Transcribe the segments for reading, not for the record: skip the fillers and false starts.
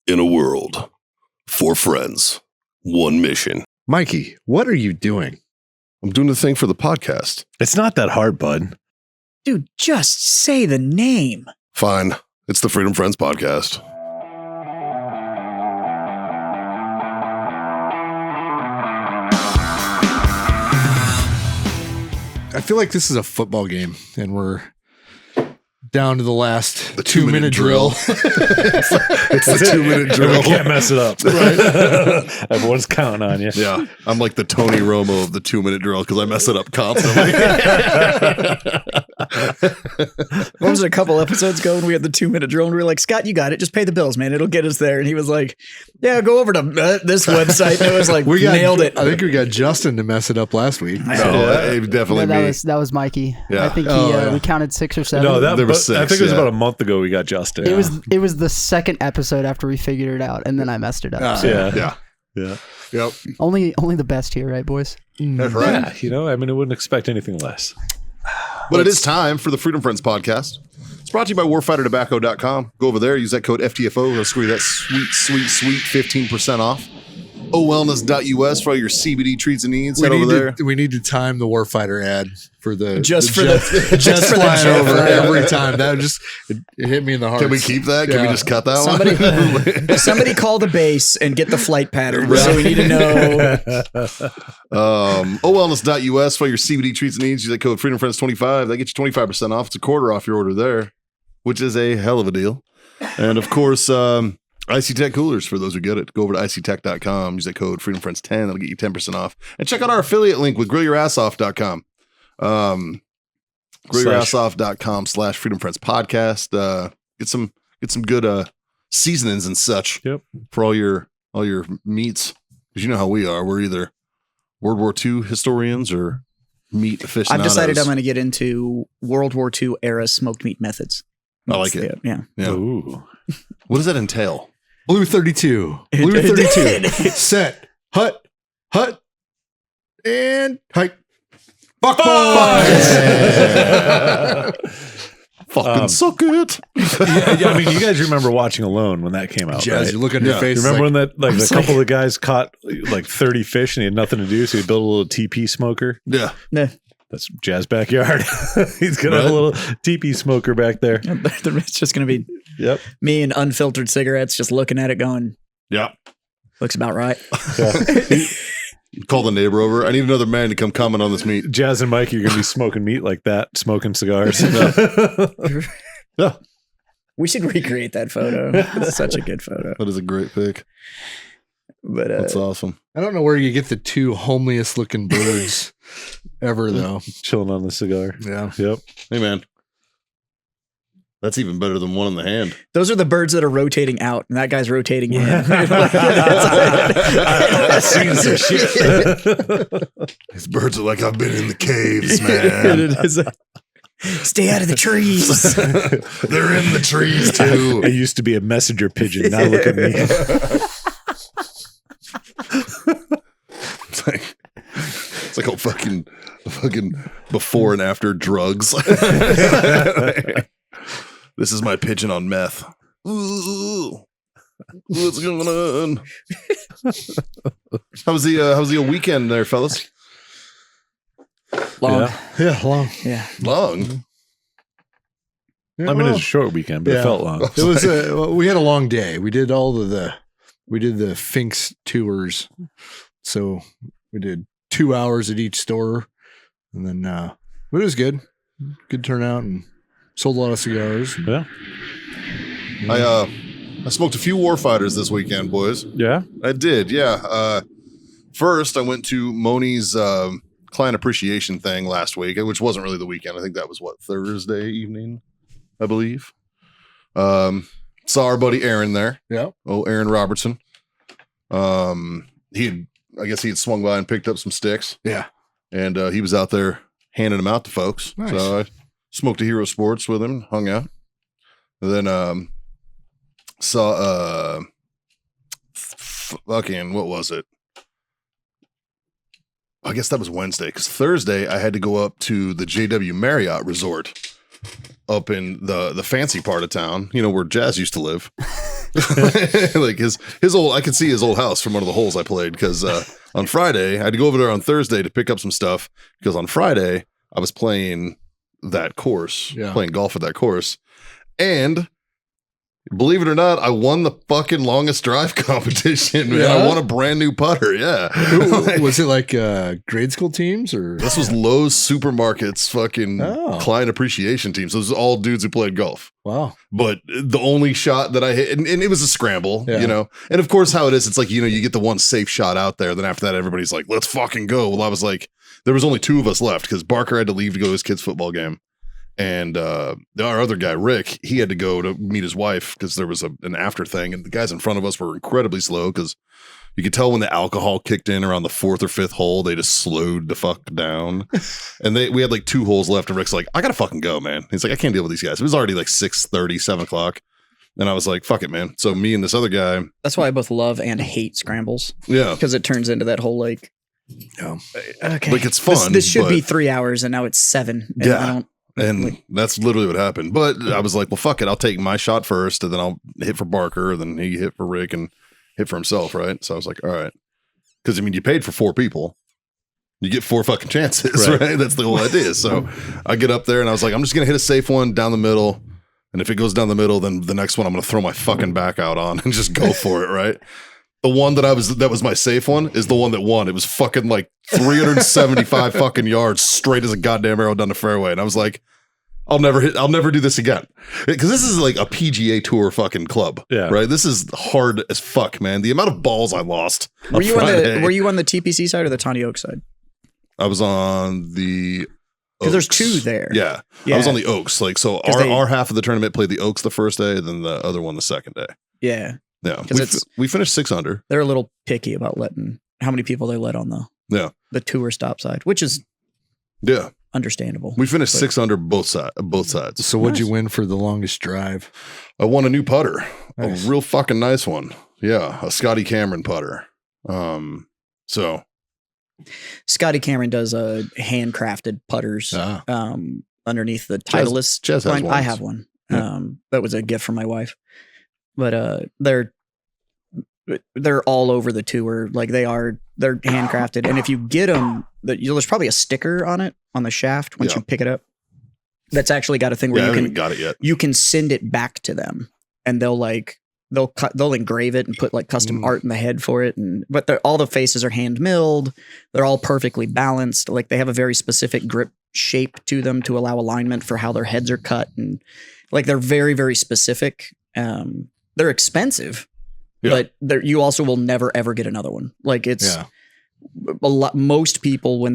In a world, 4 friends, 1 mission. Mikey, what are you doing? I'm doing the thing for the podcast. It's not that hard, bud. Dude, just say the name. Fine. It's the Freedom Friends podcast. I feel like this is a football game, and we're down to the last 2-minute drill. It's the 2-minute drill. We can't mess it up. Right. Everyone's counting on you. Yeah. I'm like the Tony Romo of the 2-minute drill because I mess it up constantly. What was it, a couple episodes ago when we had the 2-minute drill and we were like, Scott, you got it. Just pay the bills, man. It'll get us there. And he was like, yeah, go over to this website. And it was like, nailed it. I think we got Justin to mess it up last week. Definitely me. That was Mikey. Yeah. I think we counted 6 or 7. No, There was 6, I think it was about a month ago we got Justin. It was the second episode after we figured it out, and then I messed it up. Yeah. Yep. Only the best here, right, boys? That's right. Yeah, you know, I mean, I wouldn't expect anything less. But it is time for the Freedom Friends podcast. It's brought to you by warfightertobacco.com. Go over there, use that code FTFO. It'll score you that sweet 15% off. OWellness.us for all your CBD treats and needs. Head over there. We need to time the Warfighter ad for the Just for jet flying jet over flying every time. That just it hit me in the heart. Can we keep that? Can we just cut that one? Somebody call the base and get the flight pattern. So we need to know. OWellness.us for your CBD treats and needs. Use that code FreedomFriends25. That gets you 25% off. It's a quarter off your order there, which is a hell of a deal. And of course, IC Tech coolers for those who get it. Go over to ictech.com. Use that code FreedomFriends10. That'll get you 10% off. And check out our affiliate link with grillyourassoff.com. grillyourassoff.com/FreedomFriends podcast. Get some good seasonings and such. Yep. For all your meats. Because you know how we are. We're either World War II historians or meat aficionados. I've decided I'm going to get into World War II era smoked meat methods. I like it. Yeah. Ooh. What does that entail? Blue 32. Blue 32. Set. Hut. And hike. Fuck Fucking suck it. I mean, you guys remember watching Alone when that came out, Jazz, right? you look on your face. You remember when that, like, a couple of the guys caught like 30 fish and he had nothing to do, so he built a little TP smoker. Yeah. That's Jazz backyard. He's got a little TP smoker back there. It's just going to be me and unfiltered cigarettes just looking at it going, Yeah. looks about right. Call the neighbor over. I need another man to come comment on this meat. Jazz and Mikey are going to be smoking meat like that, smoking cigars. Yeah. We should recreate that photo. That's such a good photo. That is a great pic. But That's awesome. I don't know where you get the 2 homeliest looking birds ever, though. Chilling on the cigar. Yeah. Yep. Hey, man. That's even better than one in the hand. those are the birds that are rotating out, and that guy's rotating in. I've seen some shit. These birds are like, I've been in the caves, man. Stay out of the trees. They're in the trees, too. I used to be a messenger pigeon. Now look at me. It's like a fucking before and after drugs. This is my pigeon on meth. Ooh, what's going on? How was the weekend there, fellas? Long. Yeah, long. Yeah. Long. Yeah, I mean, it was a short weekend, but it felt long. It was we had a long day. We did the Finks tours. So we did 2 hours at each store, and then but it was good turnout, and sold a lot of cigars. Yeah. I smoked a few Warfighters this weekend, boys. Yeah. I did, yeah. First, I went to Moni's client appreciation thing last week, which wasn't really the weekend. I think that was Thursday evening, I believe. Saw our buddy Aaron there. Yeah. Oh, Aaron Robertson. I guess he had swung by and picked up some sticks. Yeah. And he was out there handing them out to folks. Nice. So I smoked a Hero Sports with him, hung out. And then saw fucking, what was it? I guess that was Wednesday, because Thursday I had to go up to the JW Marriott Resort up in the fancy part of town, where Jazz used to live. Like his old, I could see his old house from one of the holes I played because on Friday I had to go over there on Thursday to pick up some stuff because on Friday I was playing that course, playing golf at that course, and believe it or not, I won the fucking longest drive competition, man. I won a brand new putter. Yeah. Was it like grade school teams or? This was Lowe's Supermarket's fucking client appreciation team. So this was all dudes who played golf. Wow. But the only shot that I hit, and it was a scramble, you know, and of course how it is, it's like, you know, you get the one safe shot out there. Then after that, everybody's like, let's fucking go. Well, I was like, there was only 2 of us left because Barker had to leave to go to his kid's football game. And our other guy, Rick, he had to go to meet his wife because there was an after thing. And the guys in front of us were incredibly slow because you could tell when the alcohol kicked in around the 4th or 5th hole, they just slowed the fuck down. And we had like 2 holes left. And Rick's like, I got to fucking go, man. He's like, I can't deal with these guys. It was already like 6:30, 7 o'clock. And I was like, fuck it, man. So me and this other guy. That's why I both love and hate scrambles. Yeah. Because it turns into that whole like, okay. Like it's fun. This should be 3 hours and now it's 7. And I don't. And that's literally what happened. But I was like, well, fuck it. I'll take my shot first, and then I'll hit for Barker, and then he hit for Rick and hit for himself, right? So I was like, all right. Because, I mean, you paid for 4 people. You get 4 fucking chances, right? That's the whole idea. So I get up there, and I was like, I'm just going to hit a safe one down the middle. And if it goes down the middle, then the next one I'm going to throw my fucking back out on and just go for it, right? The one that was my safe one is the one that won. It was fucking like 375 fucking yards straight as a goddamn arrow down the fairway. And I was like, I'll never do this again. Because this is like a PGA Tour fucking club. Yeah. Right? This is hard as fuck, man. The amount of balls I lost. Were you on the TPC side or the Tawny Oak side? I was on the because there's 2 there. Yeah. I was on the Oaks. Like, so our half of the tournament played the Oaks the first day, and then the other one the second day. Yeah. Yeah. We finished 6 under. They're a little picky about letting how many people they let on the tour stop side, which is understandable. We finished 6 under both sides. So what'd you win for the longest drive? I won a new putter. Nice. A real fucking nice one. Yeah. A Scotty Cameron putter. So Scotty Cameron does handcrafted putters underneath the Titleist. Jez has I have one. Yeah. That was a gift from my wife. But they're all over the tour. Like they're handcrafted. And if you get them, there's probably a sticker on it on the shaft once you pick it up. That's actually got a thing where I haven't got it yet. You can send it back to them, and they'll engrave it and put like custom art in the head for it. But all the faces are hand milled. They're all perfectly balanced. Like they have a very specific grip shape to them to allow alignment for how their heads are cut, and like they're very, very specific. They're expensive, but you also will never ever get another one. Like it's a lot. Most people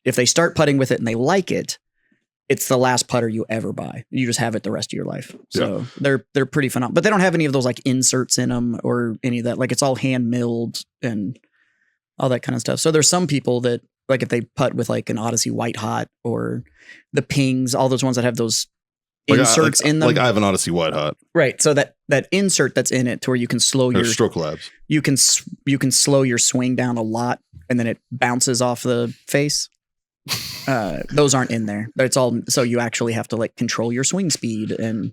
if they start putting with it and they like it, it's the last putter you ever buy. You just have it the rest of your life. So they're pretty phenomenal, but they don't have any of those like inserts in them or any of that. Like it's all hand milled and all that kind of stuff. So there's some people that like if they putt with like an Odyssey White Hot or the Pings, all those ones that have those inserts in them. Like I have an Odyssey White Hot. Right. So that insert that's in it to where you can slow your Stroke Labs. You can slow your swing down a lot and then it bounces off the face. Those aren't in there. It's all so you actually have to like control your swing speed and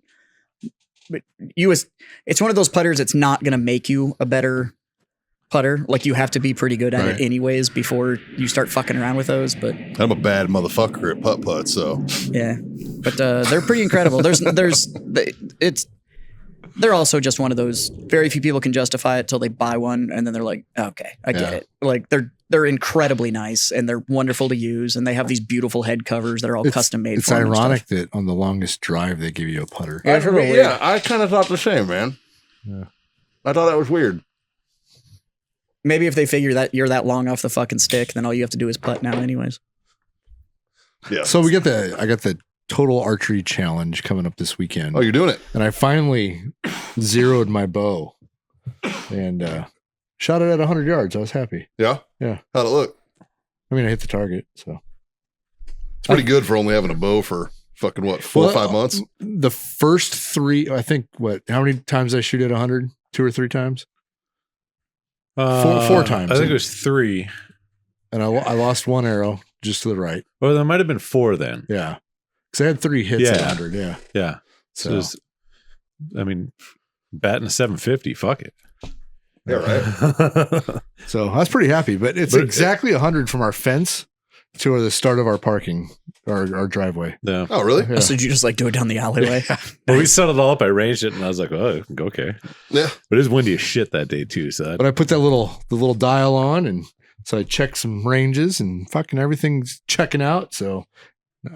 it's one of those putters that's not going to make you a better putter. Like you have to be pretty good at it anyways before you start fucking around with those. But I'm a bad motherfucker at putt, so yeah. But they're pretty incredible. They're also just one of those very few people can justify it till they buy one and then they're like, okay, I get it. Like they're incredibly nice and they're wonderful to use and they have these beautiful head covers that are all custom made. It's ironic that on the longest drive they give you a putter. I kind of thought the same, man. Yeah. I thought that was weird. Maybe if they figure that you're that long off the fucking stick, then all you have to do is putt now anyways. Yeah. So I got the Total Archery Challenge coming up this weekend. Oh, you're doing it. And I finally zeroed my bow and shot it at 100 yards. I was happy. Yeah? Yeah. How'd it look? I mean, I hit the target, so. It's pretty good for only having a bow for fucking 4 or 5 months? The first 3, I think, how many times I shoot at 100? 2 or 3 times? 4 times. I think it was 3. And I lost 1 arrow just to the right. Well, there might have been 4 then. Yeah. Because I had 3 hits at 100. Yeah. Yeah. So, I mean, Batting a 750. Fuck it. Yeah, right. So I was pretty happy, but it's exactly 100 from our fence to the start of our parking, our driveway. Yeah. Oh, really? Yeah. So did you just like do it down the alleyway? Well, we set it all up. I ranged it, and I was like, "Oh, okay." Yeah. But it was windy as shit that day too. So that, But I put the little dial on, and so I checked some ranges, and fucking everything's checking out. So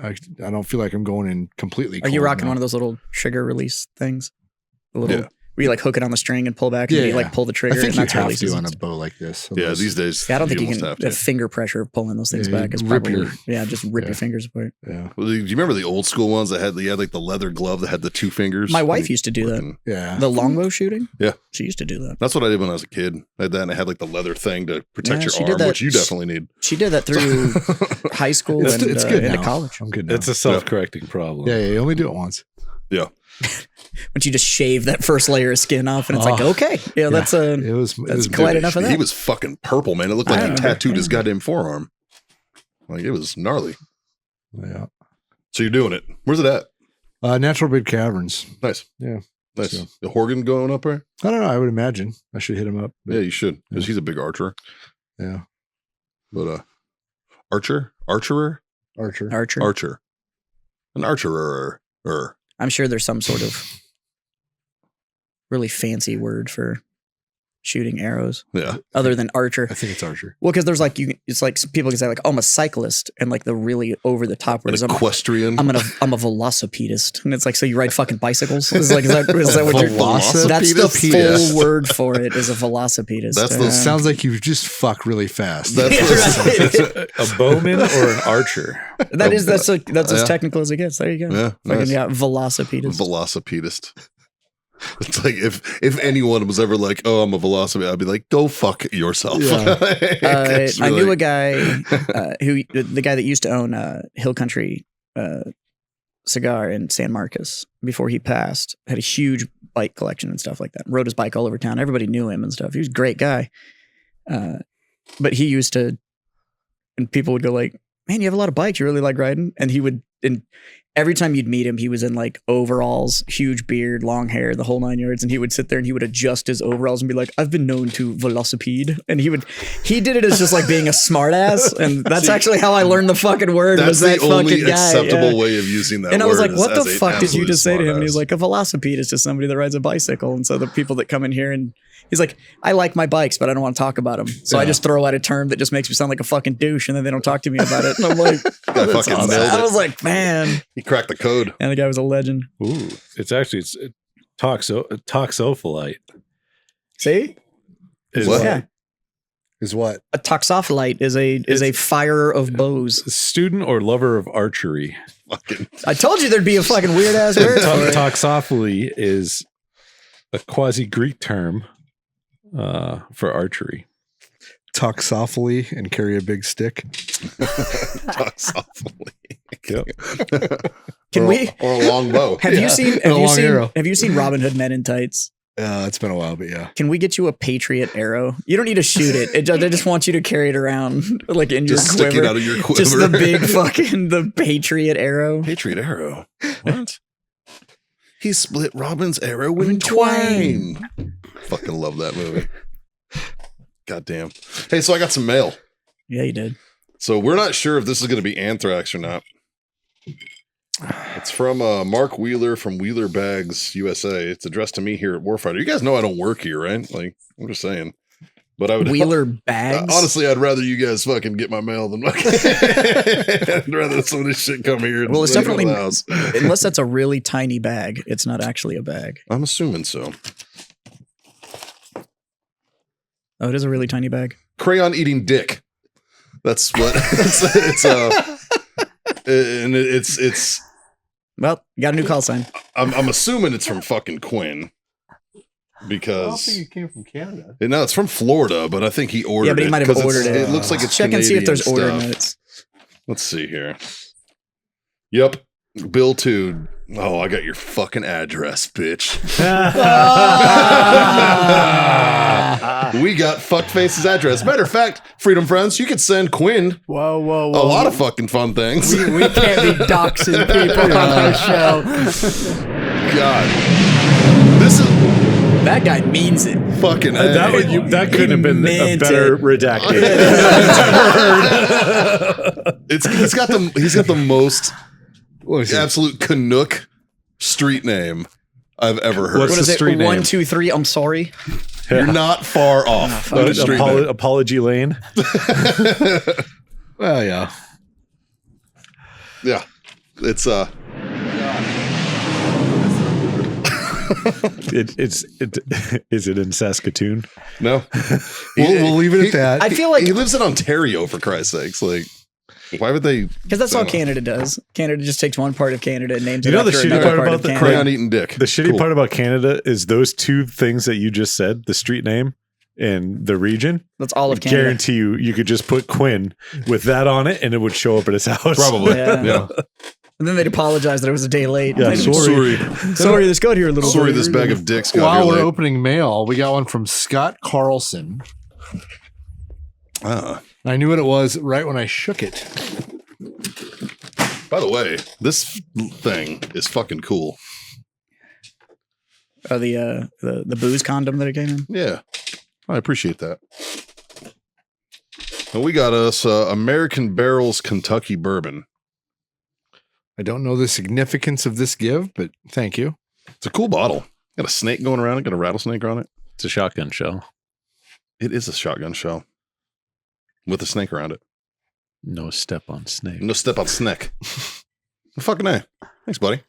I don't feel like I'm going in completely. Are you cold rocking now. one of those little trigger release things? The little Yeah. where you like hook it on the string and pull back, and you like pull the I trigger. think and you that's have releases to on it. a bow like this. Yeah, Unless- these days. Yeah, I don't think you almost can. have The to. finger pressure of pulling those things Yeah, back is rip probably your- just rip yeah. your fingers apart. Yeah, Well, do you remember the old school ones that had like the leather glove that had the two fingers? My wife used to do that. Fucking- yeah. The longbow shooting. Yeah. She used to do that. That's what I did when I was a kid. I had that, and I had like the leather thing to protect Yeah, your she did arm, that. which you definitely need. She did that through high school It's, and it's good into now. college. I'm good now. it's a self-correcting problem. yeah, you only do it once. When you just shave that first layer of skin off, and it's like, Oh. okay, yeah, that's a It was quite enough of He that. was fucking purple, man. It looked like I he remember. tattooed his goddamn forearm. Like it was gnarly. Yeah. So you're doing it. Where's it at? Natural Big Caverns. Nice. Yeah. Nice. So- The Horgan going up there? I don't know. I would imagine I should hit him up. but Yeah, you should, because he's a big archer. yeah. But archerer, Archer. Archer. an archerer. I'm sure there's some sort of really fancy word for shooting arrows Yeah. other than archer. I think it's Archer. Well, because there's like it's like people can say like, oh, I'm a cyclist, and like the really over the top word An is equestrian. I'm a velocipedist, and it's like, so you ride fucking bicycles? Is that what you're? Velocipedist? That's the Yeah. full word for it. Is a velocipedist. That's the Sounds like you just fuck really fast. That's the- A bowman or an archer? that's as Yeah. technical as it gets. There you go. Yeah, Fucking, nice. yeah, velocipedist. Velocipedist. It's like if anyone was ever like, "Oh, I'm a velocipedist," I'd be like, "Go fuck yourself." Yeah. It's I knew really- a guy the guy that used to own Hill Country cigar in San Marcos before he passed. Had a huge bike collection and stuff like that. Rode his bike all over town. Everybody knew him and stuff. He was a great guy. But he used to, and people would go like, "Man, you have a lot of bikes. You really like riding?" And he would, and every time you'd meet him, he was in like overalls, huge beard, long hair, the whole 9 yards. And he would sit there and he would adjust his overalls and be like, "I've been known to velocipede." And he did it as just like being a smartass. And that's See, actually how I learned the fucking word. That's Was that the only fucking guy. acceptable Yeah. way of using that. And I was word like, "What is the as a fuck did you absolute just say to him?" And he was smartass. like, "A velocipede is just somebody that rides a bicycle." And so the people that come in here and he's like, "I like my bikes, but I don't want to talk about them." So I Yeah. just throw out a term that just makes me sound like a fucking douche, and then they don't talk to me about it. And I'm like, Guy "That's fucking awesome." nailed I it. was like, "Man," He cracked the code. and the guy was a legend. Ooh, it's toxopholite. See, Is What? yeah, Is what? a toxopholite is a firer of bows. a student or lover of archery. Fucking I told you there'd be a fucking weird ass word for it. Toxopholy is a quasi-Greek term for archery. Toxopholy and carry a big stick. toxopholy. Yep. Can we? or a long bow? Have you seen? A long arrow. Have you seen Robin Hood Men in Tights? It's been a while, but yeah. Can we get you a Patriot arrow? You don't need to shoot it. They just want you to carry it around like in Just your stick quiver. it out of your quiver. Just the big the Patriot arrow. Patriot arrow. What? He split Robin's arrow in In twain. twain. Fucking love that movie. Goddamn. Hey, so I got some mail. Yeah, you did. So we're not sure if this is going to be anthrax or not. It's from Mark Wheeler from Wheeler Bags, USA. It's addressed to me here at Warfighter. You guys know I don't work here, right? Like, I'm just saying. But I would Wheeler bags. honestly, I'd rather you guys fucking get my mail than I'd rather some of this shit come here. and Well, it's leave it definitely in the house. unless that's a really tiny bag, it's not actually a bag. I'm assuming so. Oh, it is a really tiny bag. Crayon eating dick. That's what it's Well, you got a new call sign. I'm assuming it's from fucking Quinn because came from Canada. no, it's from Florida, but I think he ordered Yeah, but he it might have 'cause ordered it. It looks like it's Check and see if there's Canadian order stuff. notes. Let's see here. Yep, Bill Tude. Oh, I got your fucking address, bitch. We got Fuckface's address. Matter of fact, Freedom Friends, you could send Quinn Whoa, whoa, a whoa. lot of fucking fun things. We can't be doxing people on our show. God. This is That guy means it. Fucking that couldn't have been a meant better it. redacted. He's got the most What is it? absolute Canuck street name I've ever heard. What's What the is it? street name? 1, 2, 3. I'm sorry. You're not far off. on the street name. Apology Lane. Well, yeah. Yeah, it's Is it in Saskatoon? no. We'll leave it at that. I feel like He lives in Ontario, for Christ's sakes. Like, why would they? because that's all Canada does. Canada just takes one part of Canada and names You it know the after shitty another part part about of the Canada. Crayon eating dick. The shitty Cool. part about Canada is those two things that you just said, the street name and the region. That's all of I Canada. guarantee you could just put Quinn with that on it and it would show up at his house. Probably. Yeah. Yeah. And then they'd apologize that it was a day late. Yeah, They'd- sorry. Sorry, this got here a little. Sorry, later. this bag of dicks got While here we're late. opening mail, we got one from Scott Carlson. I knew what it was right when I shook it. By the way, this thing is fucking cool. Oh, the booze condom that it came in. Yeah, I appreciate that. And we got us American Barrels Kentucky Bourbon. I don't know the significance of this give, but thank you. It's a cool bottle. Got a snake going around it. Got a rattlesnake on it. It's a shotgun shell. It is a shotgun shell with a snake around it. No step on snake. No step on snake. Fucking A. Thanks, buddy.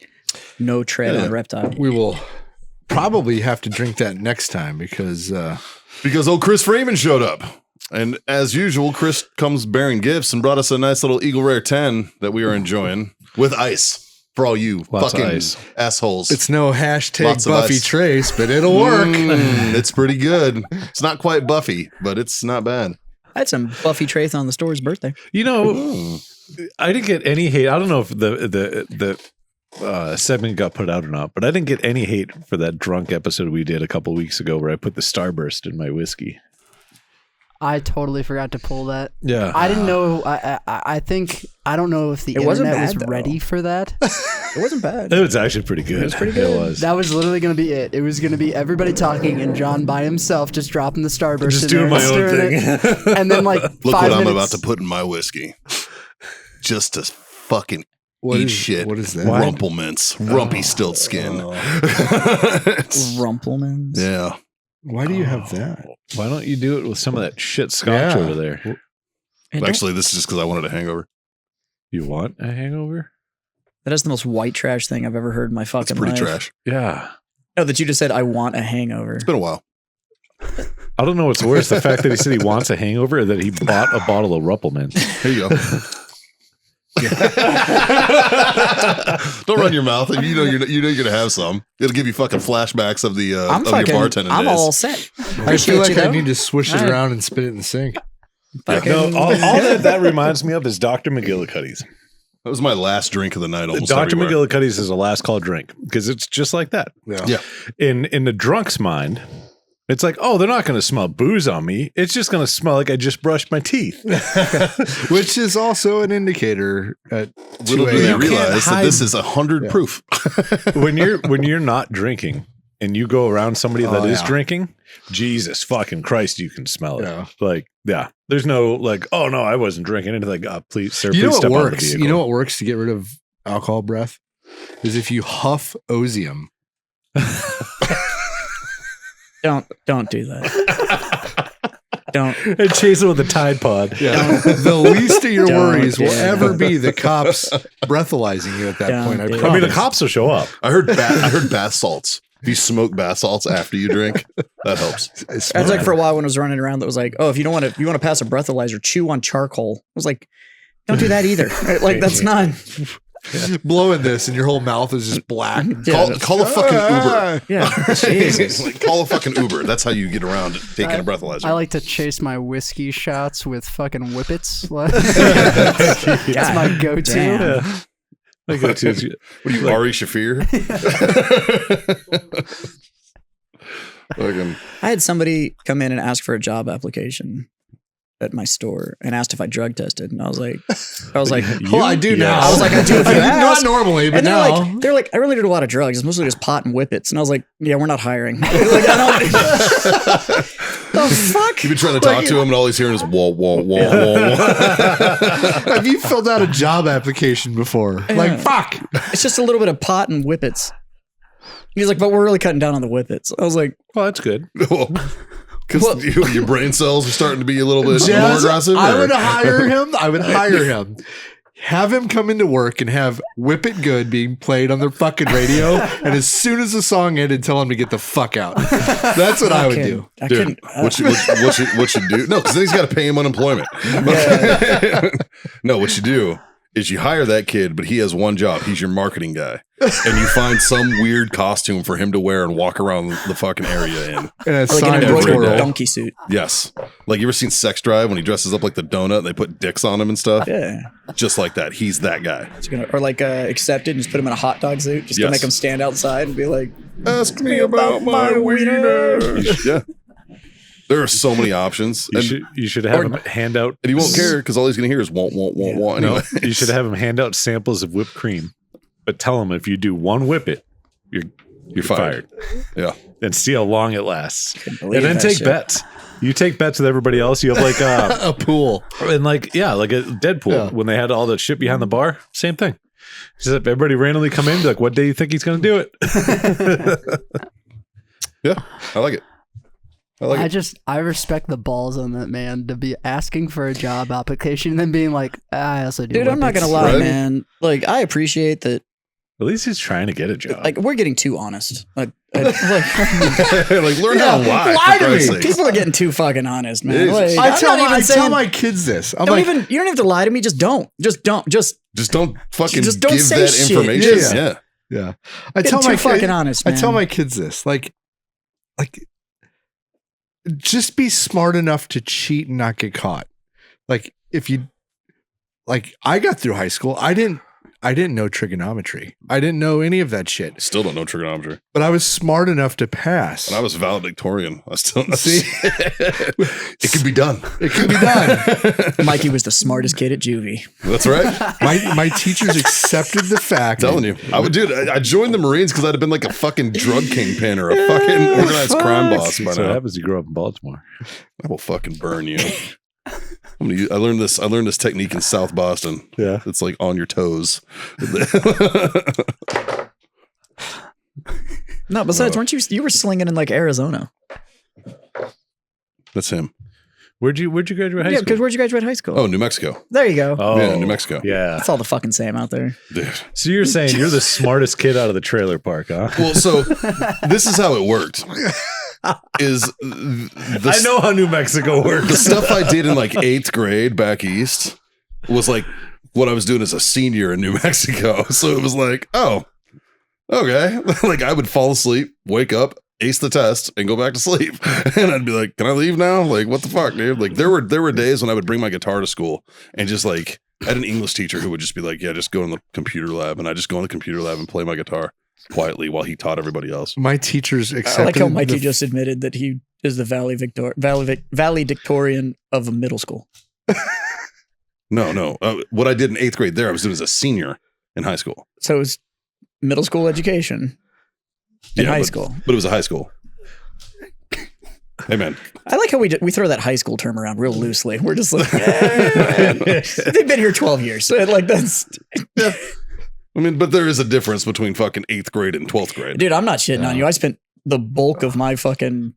No tread Yeah. on reptile. We will probably have to drink that next time because Because old Chris Freeman showed up. And as usual, Chris comes bearing gifts and brought us a nice little Eagle Rare 10 that we are enjoying with ice for all you Lots of fucking ice. assholes. it's no hashtag Lots of Buffy ice. Trace, but it'll work. It's pretty good. It's not quite Buffy, but it's not bad. I had some Buffy Trace on the store's birthday. You know, I didn't get any hate. I don't know if the segment got put out or not, but I didn't get any hate for that drunk episode we did a couple weeks ago where I put the Starburst in my whiskey. I totally forgot to pull that. Yeah. I didn't know. I think I don't know if the It wasn't internet was bad, though. ready for that. It wasn't bad. It was actually pretty good. It was pretty good. It was. That was literally going to be it. It was going to be everybody talking and John by himself just dropping the Starburst Just in doing there my and own stirring thing. it. And then like Look 5 what I'm minutes, about to put in my whiskey. Just to fucking What eat is- shit. what is that? Rumplemints. Rumpy stilt skin. It's- Rumplemans. yeah. Why do you have that? Why don't you do it with some of that shit scotch Yeah. over there? Actually, this is just because I wanted a hangover. You want a hangover? That is the most white trash thing I've ever heard in my It's fucking pretty life. trash. Yeah. No, that you just said I want a hangover. It's been a while. I don't know what's worse, the fact that he said he wants a hangover or that he bought a bottle of Ruppelman. Here you go. Don't run your mouth. You know you're gonna have some. It'll give you fucking flashbacks of the I'm of your fucking. bartending I'm days. all set. I feel like I though. need to swish it All right. around and spit it in the sink. Fucking- No, all that reminds me of is Dr. McGillicuddy's. That was my last drink of the night. Almost Dr. everywhere. McGillicuddy's is a last call drink because it's just like that. Yeah. In the drunk's mind, it's like, oh, they're not going to smell booze on me. It's just going to smell like I just brushed my teeth. Which is also an indicator at Little 2 do they a.m. realize that hide- this is 100 Yeah. proof. when you're not drinking and you go around somebody that is yeah. drinking, Jesus fucking Christ, you can smell it. Yeah. Like, yeah, there's no like, oh no, I wasn't drinking. And like, oh, please, sir, You know please what step out of the works? vehicle. You know what works to get rid of alcohol breath is if you huff osium. Don't do that. Don't. And chase it with a Tide Pod. The least of your Don't worries do will that. ever be the cops breathalyzing you at that Don't point. I do promise. that. I mean, the cops will show up. I heard bath salts. If you smoke bath salts after you drink, that helps. It's That's like smart. for a while when I was running around. That was like, oh, if you don't want to pass a breathalyzer, chew on charcoal. I was like, don't do that either. Right? Like that's not. blowing this and your whole mouth is just black. Yeah, Call a fucking Uber. yeah. Jesus. Like, call a fucking Uber. That's how you get around taking a breathalyzer. I like to chase my whiskey shots with fucking whippets. That's my go-to. Damn. Yeah. I go to What are you, Ari Shafir? Fucking- I had somebody come in and ask for a job application, at my store and asked if I drug tested, and I was like, Well, I do now. I was like, I do if you ask. Not normally, but And now. they're like, I really did a lot of drugs. It's mostly just pot and whippets. And I was like, yeah, we're not hiring. Like, I don't. The fuck? You've been trying to talk to him, and all he's hearing is whoa, whoa, whoa, whoa, whoa. Have you filled out a job application before? Like, fuck. It's just a little bit of pot and whippets. He's like, but we're really cutting down on the whippets. I was like, Well, that's good. Because your brain cells are starting to be a little bit more Jazz, aggressive. I or- would hire him. I would hire him. Have him come into work and have Whip It Good being played on their fucking radio. And as soon as the song ended, tell him to get the fuck out. That's what I would do. I Dude, couldn't. what you do? No, because then he's got to pay him unemployment. No, what you do is you hire that kid, but he has one job. He's your marketing guy. And you find some weird costume for him to wear and walk around the fucking area in. And a Like sign an every embroidered day. donkey suit. Yes. Like, you ever seen Sex Drive when he dresses up like the donut and they put dicks on him and stuff? Yeah. Just like that. He's that guy. Or like accepted and just put him in a hot dog suit just to Yes. make him stand outside and be like, Ask me about my wiener. Yeah. There are so many options. You should have him hand out. And he won't care because all he's going to hear is won't. No, Anyway. you should have him hand out samples of whipped cream, but tell him if you do one whippet, you're fired. Yeah. And see how long it lasts, and believe then that take shit. bets. You take bets with everybody else. You have like a pool. and like like a Deadpool when they had all that shit behind the bar. Same thing. Just have everybody randomly come in, be like, what day you think he's going to do it? Yeah. I like it. I respect the balls on that man to be asking for a job application and then being like, I also do. dude, I'm not whippets." going to lie, Right? man. Like, I appreciate that. At least he's trying to get a job. Like, we're getting too honest. Like Like, learn how to lie. Lie for to Christ's me. sakes. people are getting too fucking honest, man. Jesus. Like, I tell I'm not even my saying. kids this. I'm Don't like, even. You don't have to lie to me. Just don't. Just Just don't fucking Just don't give say that shit. information. Yeah. Yeah. yeah. I get tell too my fucking kid, honest, I man. tell my kids this. Like, just be smart enough to cheat and not get caught. Like, if you, like, I got through high school. I didn't know trigonometry. I didn't know any of that shit. Still don't know trigonometry. But I was smart enough to pass. And I was valedictorian. I still know. See? It can be done. It can be done. Mikey was the smartest kid at juvie. That's right. My teachers accepted the fact. I'm telling you. I joined the Marines because I'd have been like a fucking drug kingpin or a fucking organized crime boss by so what now. happens? You grow up in Baltimore. I will fucking burn you. I learned this technique in South Boston. Yeah. It's like on your toes. No, besides, weren't you were slinging in like Arizona? That's him. Where'd you graduate high Yeah, school? because where'd you graduate high school? Oh, New Mexico. There you go. Oh, Yeah, New Mexico. Yeah. It's all the fucking same out there. Dude. So you're saying you're the smartest kid out of the trailer park, huh? Well, so this is how it worked. I know how New Mexico The works. stuff I did in like 8th grade back east was like what I was doing as a senior in New Mexico. So it was like, oh, okay. Like I would fall asleep, wake up, ace the test, and go back to sleep. And I'd be like, can I leave now? Like, what the fuck, dude? Like there were days when I would bring my guitar to school and just like I had an English teacher who would just be like, yeah, just go in the computer lab. And I just go in the computer lab and play my guitar quietly while he taught everybody else. My teachers accepted. I like how Mikey the- just admitted that he is the valedictorian of a middle school. No. What I did in 8th grade there, I was doing as a senior in high school. So it was middle school education in high school. But it was a high school. Hey, man. I like how we throw that high school term around real loosely. We're just like, yeah, they've been here 12 years. So like that's, I mean, but there is a difference between fucking 8th grade and 12th grade. dude, I'm not shitting on you. I spent the bulk of my fucking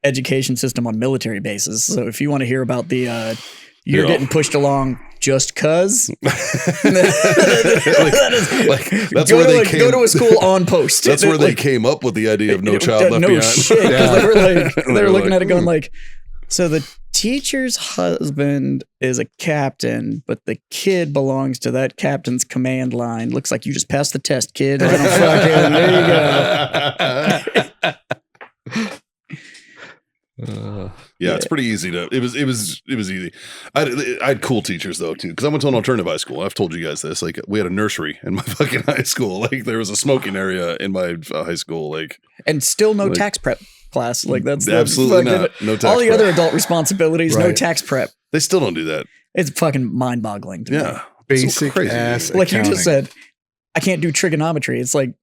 education system on military bases. So if you want to hear about the, you're Yeah. getting pushed along just cuz. That's go where to they a, came. go to a school on post. That's where they Like, came up with the idea of no child left no behind. shit. 'Cause Yeah. they were like, they were looking like, at it going like, so the teacher's husband is a captain, but the kid belongs to that captain's command line. Looks like you just passed the test, kid. Let 'em fucking, there you go. Yeah, it's pretty easy to. It was easy. I had cool teachers though too, because I went to an alternative high school. I've told you guys this. Like we had a nursery in my fucking high school. Like there was a smoking area in my high school. Like And still no Like- tax prep class. Like that's the absolutely fucking- not. No tax all the prep. other adult responsibilities, no Right. tax prep. They still don't do that. It's fucking mind-boggling to me. Yeah. Basic crazy. ass Like you accounting. just said, I can't do trigonometry. It's like,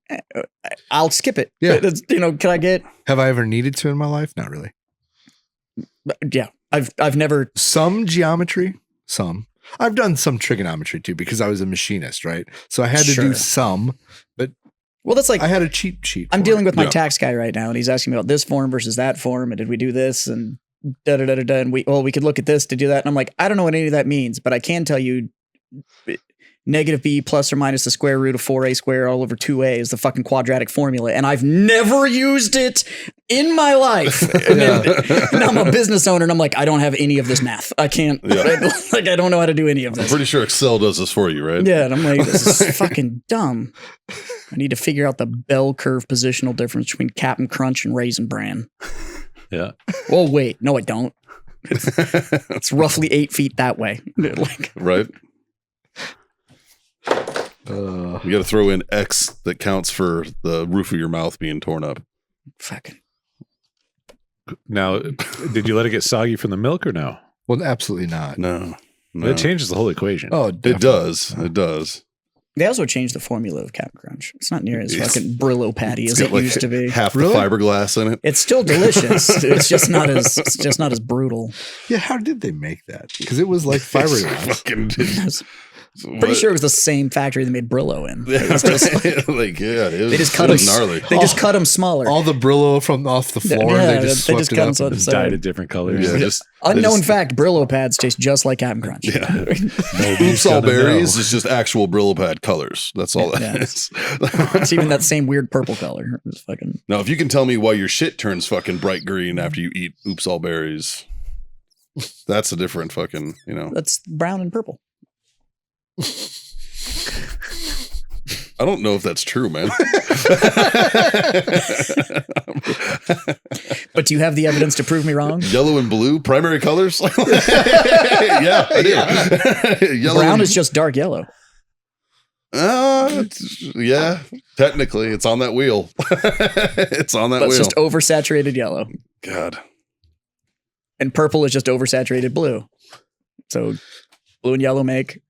I'll skip it. Yeah. It's, can I get? Have I ever needed to in my life? Not really. Yeah, I've never. Some geometry, some. I've done some trigonometry too because I was a machinist, right? So I had to Sure. do some, but Well, that's like I had a cheat sheet. I'm for dealing it. with my Yeah. tax guy right now, and he's asking me about this form versus that form, and did we do this and da da da da da, and we could look at this to do that, and I'm like, I don't know what any of that means, but I can tell you. Negative b plus or minus the square root of 4a squared all over 2a is the fucking quadratic formula, and I've never used it in my life. And then I'm a business owner, and I'm like, I don't have any of this math. I can't. Yeah. Like, I don't know how to do any of I'm this. pretty sure Excel does this for you, right? Yeah, and I'm like, this is fucking dumb. I need to figure out the bell curve positional difference between Captain Crunch and Raisin Bran. Yeah. Oh wait, no, I don't. It's roughly 8 feet that way. Like, Right. You got to throw in X that counts for the roof of your mouth being torn up. fucking. Now, did you let it get soggy from the milk or no? Well, absolutely not. No. It changes the whole equation. Oh, It definitely. does. It does. They also changed the formula of Captain Crunch. It's not near as Yes. fucking Brillo patty as It's got it like used to be. half Really? the fiberglass in it. It's still delicious. It's just not as brutal. Yeah, how did they make that? Because it was like fiberglass. Fucking, Pretty sure it was the same factory that made Brillo in. Yeah, It's just like, like, yeah, it was, they just cut it them was gnarly. They just cut them smaller. All the Brillo from off the floor, Yeah, they just they swept just it cut up. them and- It's so- dyed a different color. Yeah. Just Unknown just- fact: Brillo pads taste just like Captain Crunch. Yeah. nobody's Oops, all gonna know. berries is just actual Brillo pad colors. That's all Yeah. that is. It's even that same weird purple color. It's fucking. Now, if you can tell me why your shit turns fucking bright green after you eat oops all berries, that's a different fucking, That's brown and purple. I don't know if that's true, man. But do you have the evidence to prove me wrong? Yellow and blue, primary colors? Yeah, I do. Yellow Brown and- is just dark yellow. Yeah, technically, it's on that wheel. It's on that But it's wheel. just oversaturated yellow. God. And purple is just oversaturated blue. So blue and yellow make.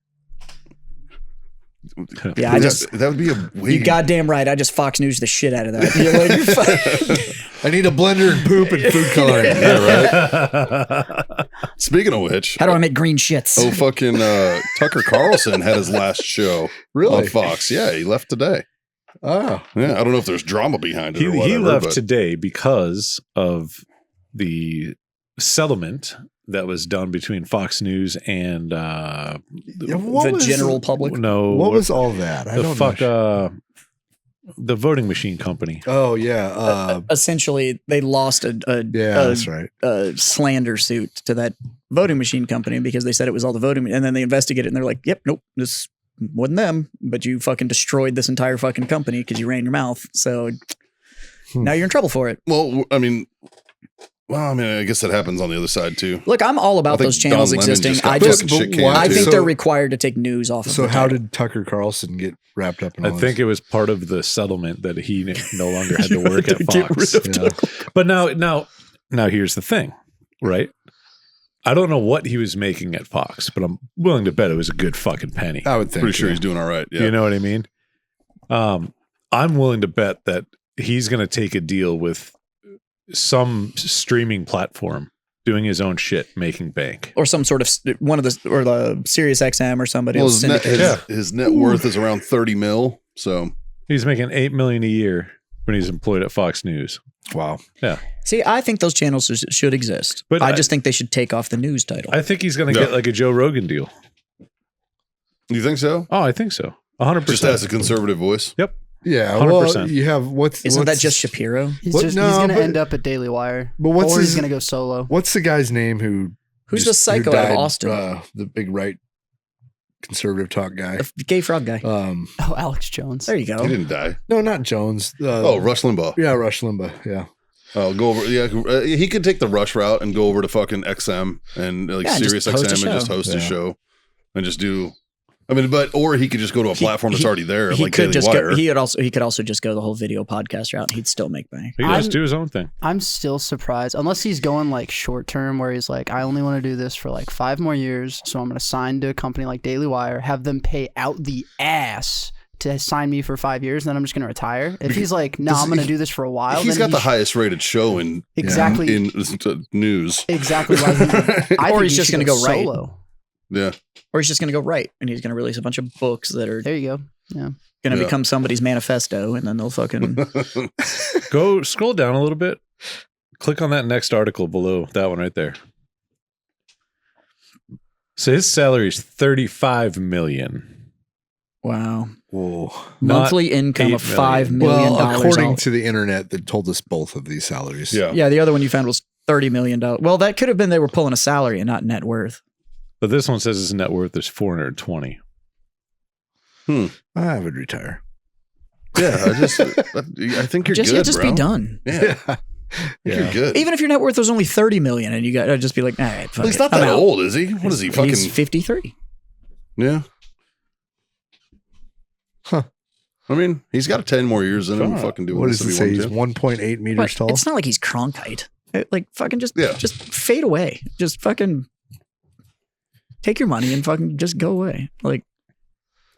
Yeah, that would be a way. you goddamn right. I just Fox News the shit out of that. You're like, you're fucking- I need a blender and poop and food coloring. Yeah, right. Speaking of which, how do I make green shits? oh fucking Tucker Carlson had his last show Really? on Fox. Yeah, he left today. Oh, Yeah, I don't know if there's drama behind it he, or whatever. he left but today because of the settlement that was done between Fox News and Yeah, the what was- general public. no, What was all that? I the don't fuck know. the voting machine company. Oh yeah, Essentially, they lost yeah, a that's right. slander suit to that voting machine company because they said it was all the voting, and then they investigated and they're like, "Yep, nope, this wasn't them, but you fucking destroyed this entire fucking company because you ran your mouth. So now you're in trouble for it." well, I mean, I guess that happens on the other side too. Look, I'm all I about think those channels Don Lemon existing. just got I just, fucking shit canned, why- I too. think So- they're required to take news off. Of So the how title. did Tucker Carlson get wrapped up in all I think it was part of the settlement that he no longer had to work at Get Fox. rid of Yeah. But now here's the thing, right? I don't know what he was making at Fox, but I'm willing to bet it was a good fucking penny. I would think. Pretty sure yeah. he's doing all right. Yeah. You know what I mean? I'm willing to bet that he's going to take a deal with some streaming platform doing his own shit, making bank. or some sort of one of the or the Sirius XM or somebody Well, else his net, syndicate. his net worth is around 30 mil. So He's making $8 million a year when he's employed at Fox News. Wow. See, I think those channels should exist, But I I- just think they should take off the news title. I think he's going to Yeah. get like a Joe Rogan deal. you think so? Oh, I think so. 100%. Just as a conservative voice. Yeah. 100%. Well, you have Isn't that just Shapiro? He's What? just No, he's gonna but- end up at Daily Wire. But what's or his? he's gonna go solo. What's the guy's name who? Who's just- the psycho who out of died, Austin? the big right conservative talk guy. The gay frog guy. Oh, Alex Jones. There you go. He didn't die. No, not Jones. Rush Limbaugh. yeah, Rush Limbaugh. Yeah. Oh, go over. Yeah, he could take the Rush route and go over to fucking XM and like Yeah, Sirius just host a XM and just show. host a Yeah. show and just do I mean, or he could just go to a platform that's already there, He like could Daily just Wire. go, he could also just go the whole video podcast route. And he'd still make bank. He just do his own thing. I'm still surprised, unless he's going like short term, where he's like, I only want to do this for like 5 more years, so I'm going to sign to a company like Daily Wire, have them pay out the ass to sign me for 5 years, and then I'm just going to retire. If he's like, no, I'm going to do this for a while, He's then got the highest rated show in exactly in news. exactly why Or he's just going gonna to go right. solo. Yeah, Or he's just going to go right, and he's going to release a bunch of books that are There you go. Yeah. going to Yeah. become somebody's manifesto, and then they'll fucking. Go scroll down a little bit. Click on that next article below that one right there. So his salary is $35 million. Wow. Whoa. Monthly income of $8 $5 million. Well, according to the internet that told us both of these salaries. yeah. Yeah, the other one you found was $30 million. Well, that could have been they were pulling a salary and not net worth. But this one says his net worth is 420. I would retire. Yeah, I think you're good, Just bro. be done. Yeah, I think you're good. Even if your net worth was only $30 million, and you got to just be like, all right, fuck Well, he's it. not I'm that out. old, is he? What is he? Fucking He's 53. yeah. Huh. I mean, he's got 10 more years in him. Fuck. Fucking do What this does it if say? he He's wanted 1.8 meters But tall. it's not like he's Cronkite. Like fucking just Yeah. fade away. Just fucking take your money and fucking just go away. Like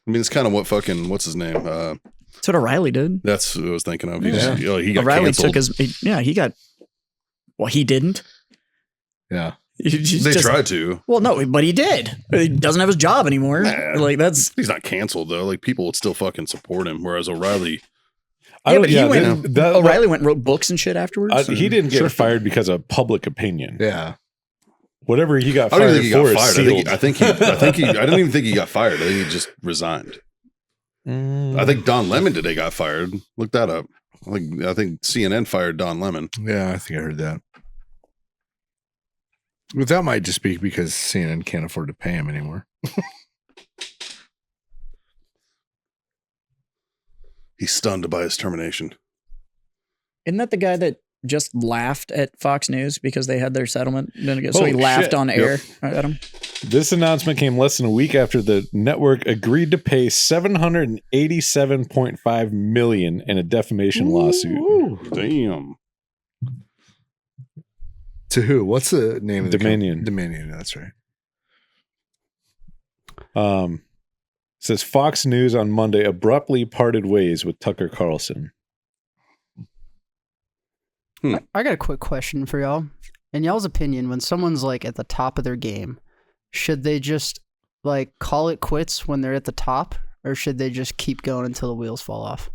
I mean, it's kind of what fucking what's his name? that's what O'Reilly did. That's what I was thinking of. Yeah. He got O'Reilly canceled. took his. He got. Well, he didn't. Yeah. They tried to. Well, no, but he did. He doesn't have his job anymore. Nah. Like that's. He's not canceled though. Like people would still fucking support him. Whereas O'Reilly, Yeah, but he went. that- O'Reilly went and wrote books and shit afterwards. he didn't get fired because of public opinion. Yeah. Whatever he got I don't fired even think he for got is fired. sealed. I didn't even think he got fired. I think he just resigned. I think Don Lemon today got fired. Look that up. I think CNN fired Don Lemon. Yeah, I think I heard that. But that might just be because CNN can't afford to pay him anymore. He's stunned by his termination. Isn't that the guy that just laughed at Fox News because they had their settlement? So he Holy laughed shit. on air at him. This announcement came less than a week after the network agreed to pay $787.5 million in a defamation lawsuit. Damn. To who? What's the name of the Dominion. Dominion, that's right. Says Fox News on Monday abruptly parted ways with Tucker Carlson. I got a quick question for y'all. In y'all's opinion, when someone's like at the top of their game, should they just like call it quits when they're at the top, or should they just keep going until the wheels fall off?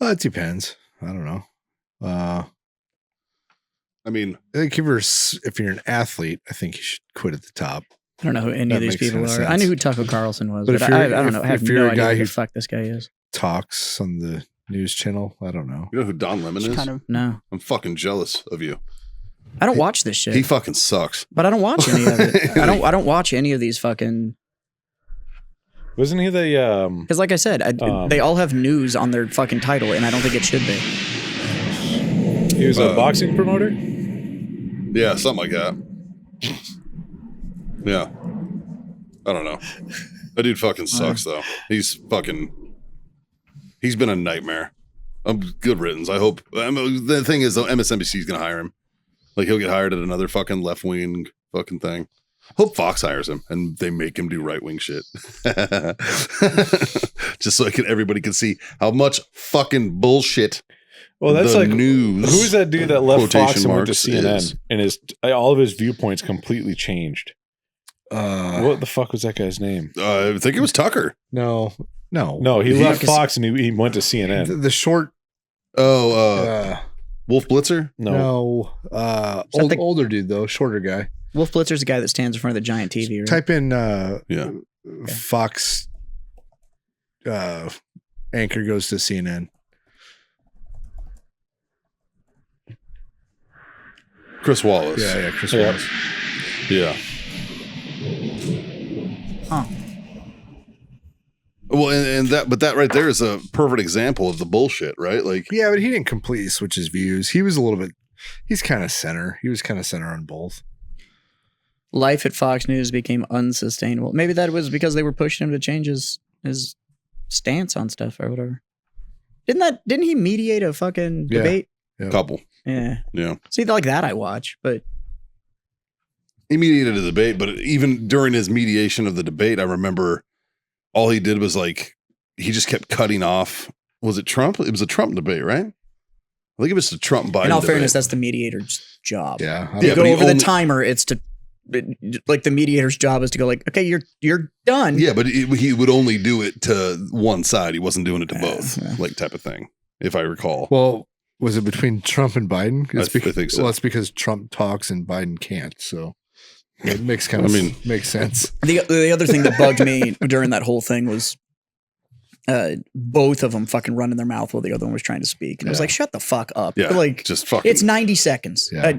It depends. I don't know. I mean, I think if you're an athlete, I think you should quit at the top. I don't know who any That of these makes people are. sense. I knew who Tucker Carlson was, But but, if you're- I don't know. I have if you're no a idea guy who who- the fuck this guy is. Talks on the news channel. I don't know. you know who Don Lemon Just is? kind of No, I'm fucking jealous of you. I don't watch this shit. He fucking sucks. But I don't watch any of it. I don't watch any of these fucking. Wasn't he the Because like I said, they all have news on their fucking title, and I don't think it should be. he was a boxing promoter? Yeah, something like that. Yeah. I don't know. That dude fucking sucks though. He's been a nightmare. Good riddance. I hope. The thing is though, MSNBC is gonna hire him. Like he'll get hired at another fucking left wing fucking thing. Hope Fox hires him and they make him do right wing shit. Just so everybody can see how much fucking bullshit. Well, that's the like news. who's that dude that left Fox quotation and went to marks CNN is. and all of his viewpoints completely changed? Uh, What the fuck was that guy's name? I think it was Tucker. No. No, he left Fox and he went to CNN. The short. Wolf Blitzer. No. Older dude though, shorter guy. Wolf Blitzer's the guy that stands in front of the giant TV. Right? Type in Yeah. Fox anchor goes to CNN. Chris Wallace. Yeah, Chris Yeah. Wallace. Yeah. Huh. Well, and that right there is a perfect example of the bullshit, right? Like, Yeah, but he didn't completely switch his views. He was a little bit. He's kind of center. He was kind of center on both. life at Fox News became unsustainable. Maybe that was because they were pushing him to change his stance on stuff or whatever. Didn't he mediate a fucking debate? Yeah. Couple. Yeah. Yeah. See, like that I watch, but He mediated a debate, but even during his mediation of the debate, I remember all he did was like, he just kept cutting off. Was it Trump? It was a Trump debate, right? I think it was the Trump Biden in all debate. fairness, that's the mediator's job. Yeah. Yeah, You but go he over the only- timer, it's to like the mediator's job is to go like, okay, you're done. Yeah, but he would only do it to one side. He wasn't doing it to both, yeah. like type of thing, if I recall. Well, was it between Trump and Biden? I think so. Well, it's because Trump talks and Biden can't. So it makes makes sense. The other thing that bugged me during that whole thing was both of them fucking running their mouth while the other one was trying to speak. And I was like, shut the fuck up. Yeah, Like, just fucking. it's 90 seconds. Yeah.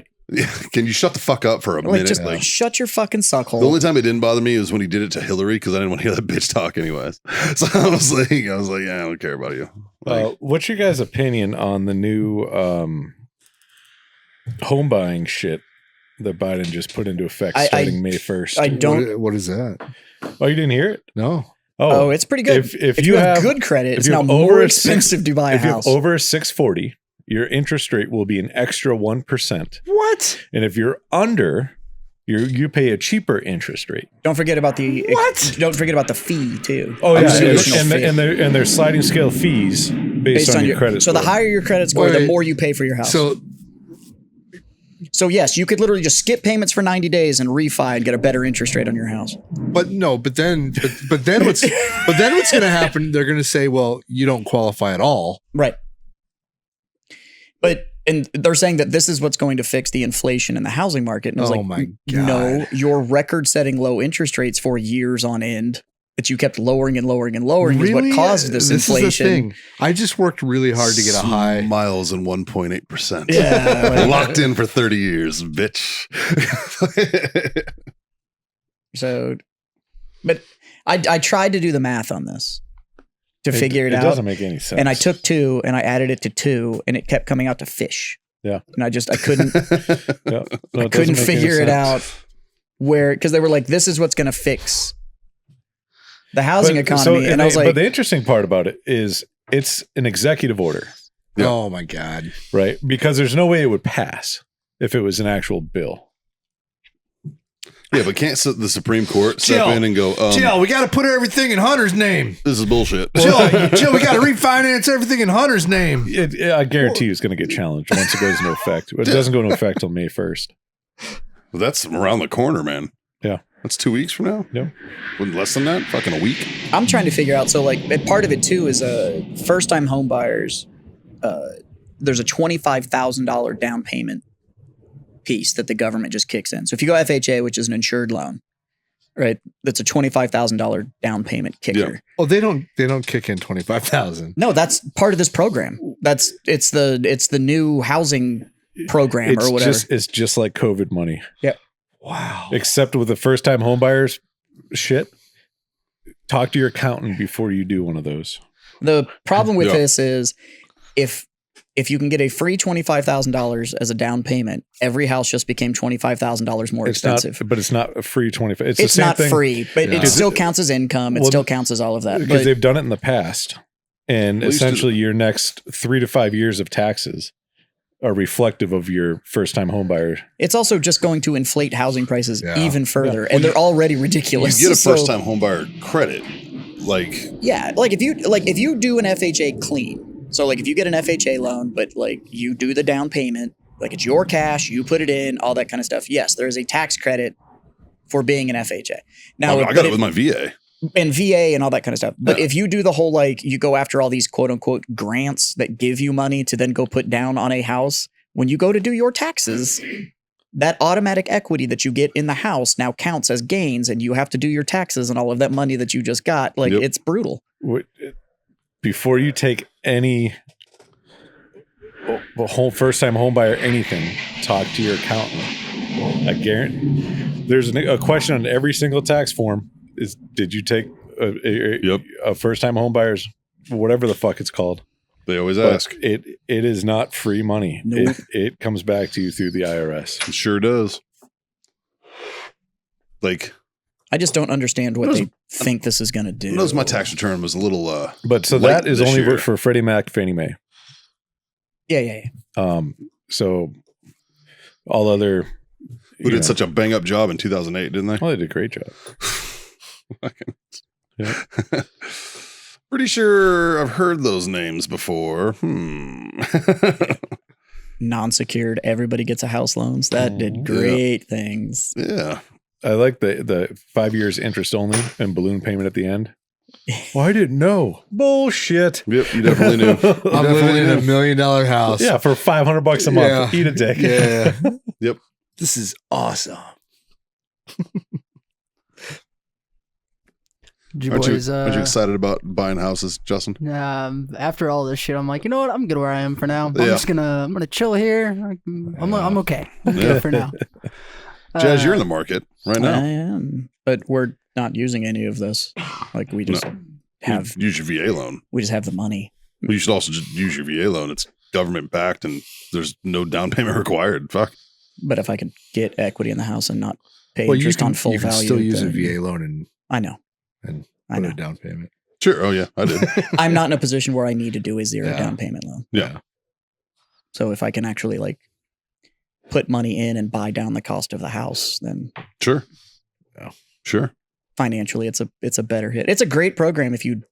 Can you shut the fuck up for a minute? Just Like, shut your fucking suck hole. the only time it didn't bother me was when he did it to Hillary because I didn't want to hear that bitch talk anyways. So I was like, yeah, I don't care about you. Like, What's your guys' opinion on the new home buying shit that Biden just put into effect starting May 1st? I don't. What is that? Oh, you didn't hear it? No. Oh, it's pretty good. If you have have good credit, if it's you now have more over a expensive to buy a if you house. have over a 640, your interest rate will be an extra 1%. What? And if you're under, you pay a cheaper interest rate. Don't forget about the What? Don't forget about the fee too. Oh, There's yeah. an additional fee. And there's sliding scale fees based on your credit So score. the higher your credit score, the Wait. more you pay for your house. So, yes, you could literally just skip payments for 90 days and refi and get a better interest rate on your house. but then what's going to happen? They're going to say, well, you don't qualify at all. Right. And they're saying that this is what's going to fix the inflation in the housing market. And I was Oh like, my God. no, your record-setting low interest rates for years on end that you kept lowering and lowering and lowering is what caused this inflation. Is the thing. I just worked really hard to get a high. miles and 1.8%. Yeah. Locked in for 30 years, bitch. So, but I tried to do the math on this to figure it out. It doesn't make any sense. And I took 2 and I added it to 2 and it kept coming out to fish. Yeah. And I couldn't Yeah. No, I it doesn't couldn't make any figure it sense. out because they were like, this is what's going to fix the housing But- economy. And I was like, but the interesting part about it is it's an executive order, Yeah. Oh my God. right? Because there's no way it would pass if it was an actual bill. Yeah, but can't the Supreme Court step in and go, Jill, we got to put everything in Hunter's name. this is bullshit. Jill, we got to refinance everything in Hunter's name. I guarantee you it's going to get challenged once it goes into effect. It doesn't go into effect till May 1st. Well, that's around the corner, man. Yeah. That's 2 weeks from now? Yeah. Less than that? Fucking a week? I'm trying to figure out. So like part of it too is first time home buyers. There's a $25,000 down payment piece that the government just kicks in. So if you go FHA, which is an insured loan, right? That's a $25,000 down payment kicker. Yeah. Oh, they don't kick in 25,000. No, that's part of this program. It's the new housing program or whatever. It's just like COVID money. Yep. Wow. Except with the first time home buyers shit. Talk to your accountant before you do one of those. The problem with Yeah. this is if you can get a free $25,000 as a down payment, every house just became $25,000 more expensive. But it's not a free 25. It's the It's same not thing free, but Yeah. it still counts as income. It Well, still counts as all of that. because But they've done it in the past. And At least essentially your next 3 to 5 years of taxes are reflective of your first time home buyer. it's also just going to inflate housing prices Yeah. even further, and they're already You ridiculous. get a So, first time home buyer credit. Like, yeah, like if you do an FHA clean, so like if you get an FHA loan, but like you do the down payment, like it's your cash, you put it in, all that kind of stuff. Yes, there is a tax credit for being an FHA. Now, I got it with my VA. and VA and all that kind of stuff. But if you do the whole like you go after all these quote unquote grants that give you money to then go put down on a house, when you go to do your taxes, that automatic equity that you get in the house now counts as gains, and you have to do your taxes and all of that money that you just got. Like Yep. it's brutal. Before you take any whole first time home buyer anything, talk to your accountant. I guarantee there's a question on every single tax form is did you take a first time home buyer's whatever the fuck it's called. They always But ask. it is not free money. Nope. It comes back to you through the IRS. It sure does. Like, I just don't understand what they think this is going to do. who knows, my tax return was a little. But so Late that is this only year. for Freddie Mac, Fannie Mae. Yeah. So all other. Who did such a bang up job in 2008, didn't they? Well, they did a great job. Yeah. Pretty sure I've heard those names before. Non-secured, everybody gets a house loans. That did great things. Yeah. I like the 5 years interest only and balloon payment at the end. Well, I didn't know. Bullshit. Yep. You definitely knew. I'm living in $1 million house. Yeah, for $500 a month. Yeah. Eat a dick. Yeah. Yep. This is awesome. Did you Aren't boys, you excited about buying houses, Justin? after all this shit, I'm like, you know what? I'm good where I am for now. Yeah. I'm gonna chill here. I'm okay. I'm good for now. Jazz, you're in the market right I now. am, but we're not using any of this. Like we just have, Use your VA loan. we just have the money. Well, you should also just use your VA loan. It's government backed and there's no down payment required. Fuck. But if I could get equity in the house and not pay Well, interest on full you can value, still use a then- VA loan and I know. I put know. a down payment. Sure. Oh, yeah, I did. I'm not in a position where I need to do a zero Yeah. down payment loan. Yeah. So if I can actually like put money in and buy down the cost of the house, then Sure. Yeah. Sure. financially it's a better hit. It's a great program if you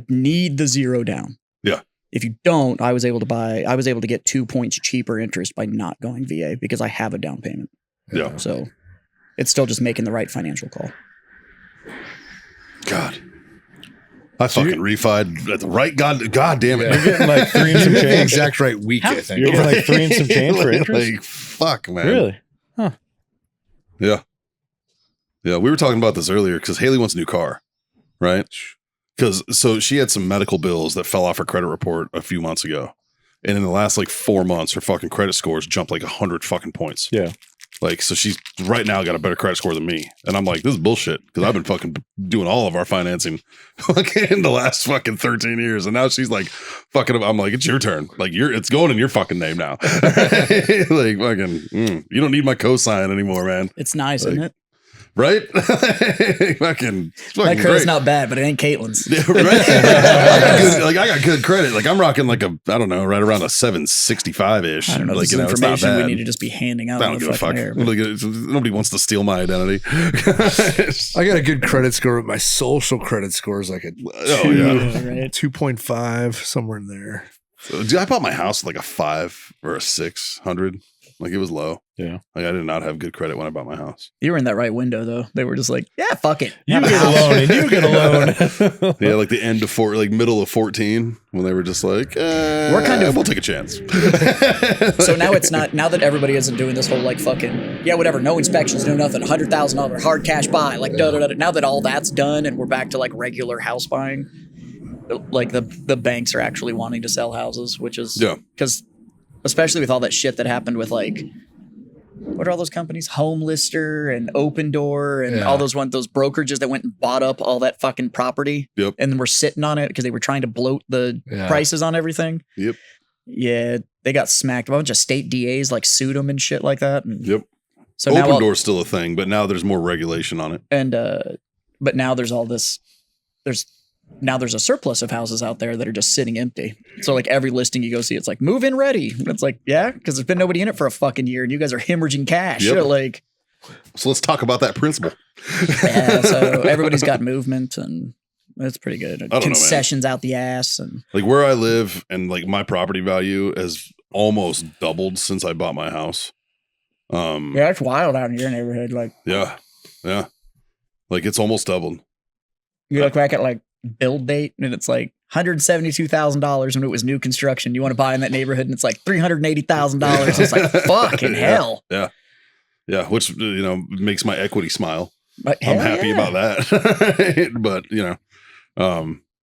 need the zero down. Yeah. If you don't, I was able to get 2 points cheaper interest by not going VA because I have a down payment. Yeah. So it's still just making the right financial call. God. I fucking refied at the right God damn it. You're getting like 3 and some The change. exact right week, I think. You're getting like 3 and some change for interest. Like, fuck, man. Really? Yeah. Yeah. We were talking about this earlier because Haley wants a new car, right? So she had some medical bills that fell off her credit report a few months ago. And in the last like 4 months, her fucking credit scores jumped like 100 fucking points. Yeah. Like, so she's right now got a better credit score than me. And I'm like, this is bullshit because I've been fucking doing all of our financing in the last fucking 13 years. And now she's like, fucking, I'm like, it's your turn. Like, it's going in your fucking name now. Like, fucking, you don't need my cosign anymore, man. It's nice, Like, isn't it? Right? fucking My credit's great. not bad, but it ain't Caitlin's. Yeah, right? I got good credit. Like I'm rocking like I don't know, right around a 765 ish. I don't know. Like, This is it's not information we bad. need to just be handing out I on don't the give a fucking fuck. air. but- Nobody wants to steal my identity. I got a good credit score, but my social credit score is like a Oh, yeah. Right. 2.5, somewhere in there. Dude, I bought my house with like a 5 or a 600. Like it was low. Yeah. Like I did not have good credit when I bought my house. You were in that right window though. They were just like, yeah, fuck it. You Have a get a house. loan and you get a loan. Yeah, like the end of middle of 14 when they were just like, we're kind of- we'll take a chance. So now it's not, now that everybody isn't doing this whole like fucking, yeah, whatever, no inspections, no nothing, $100,000 hard cash buy, like now that all that's done and we're back to like regular house buying, like the banks are actually wanting to sell houses, which is, Yeah. because especially with all that shit that happened with like, what are all those companies? Home Lister and Open Door and all those brokerages that went and bought up all that fucking property. Yep. And were sitting on it because they were trying to bloat the Yeah. prices on everything. Yep. Yeah, they got smacked. A bunch of state DAs like sued them and shit like that. And Yep. so Open now, door's still a thing, but now there's more regulation on it. and but now there's all this. There's a surplus of houses out there that are just sitting empty. So like every listing you go see, it's like move in ready. And it's like, yeah, because there's been nobody in it for a fucking year, and you guys are hemorrhaging cash. Yep. Like, So let's talk about that principle. yeah. So everybody's got movement, and it's pretty good. know, man. Concessions out the ass, and Like where I live and like my property value has almost doubled since I bought my house. yeah, it's wild out in your neighborhood. Like Yeah. Like it's almost doubled. you look back at like build date, and it's like $172,000 when it was new construction. You want to buy in that neighborhood, and it's like $380,000. It's like fucking hell. Yeah, which makes my equity smile. But I'm hell happy yeah. about that. But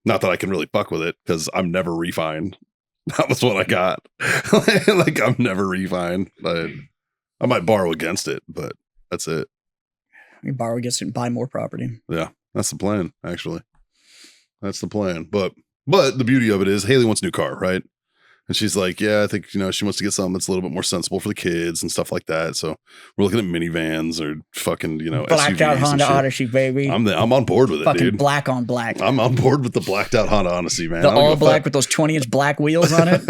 not that I can really fuck with it because I'm never refined. That was what I got. Like I'm never refined. I might borrow against it, but that's it. You borrow against it and buy more property. Yeah, that's the plan. Actually, that's the plan. But the beauty of it is Haley wants a new car, right? And she's like, yeah, I think she wants to get something that's a little bit more sensible for the kids and stuff like that. So we're looking at minivans or fucking, Blacked out SUVs and Honda shit. Odyssey, baby. I'm on board with it, Fucking dude. black on black. I'm on board with the blacked out Honda Odyssey, man. The I don't all give a black fuck. with those 20-inch black wheels on it.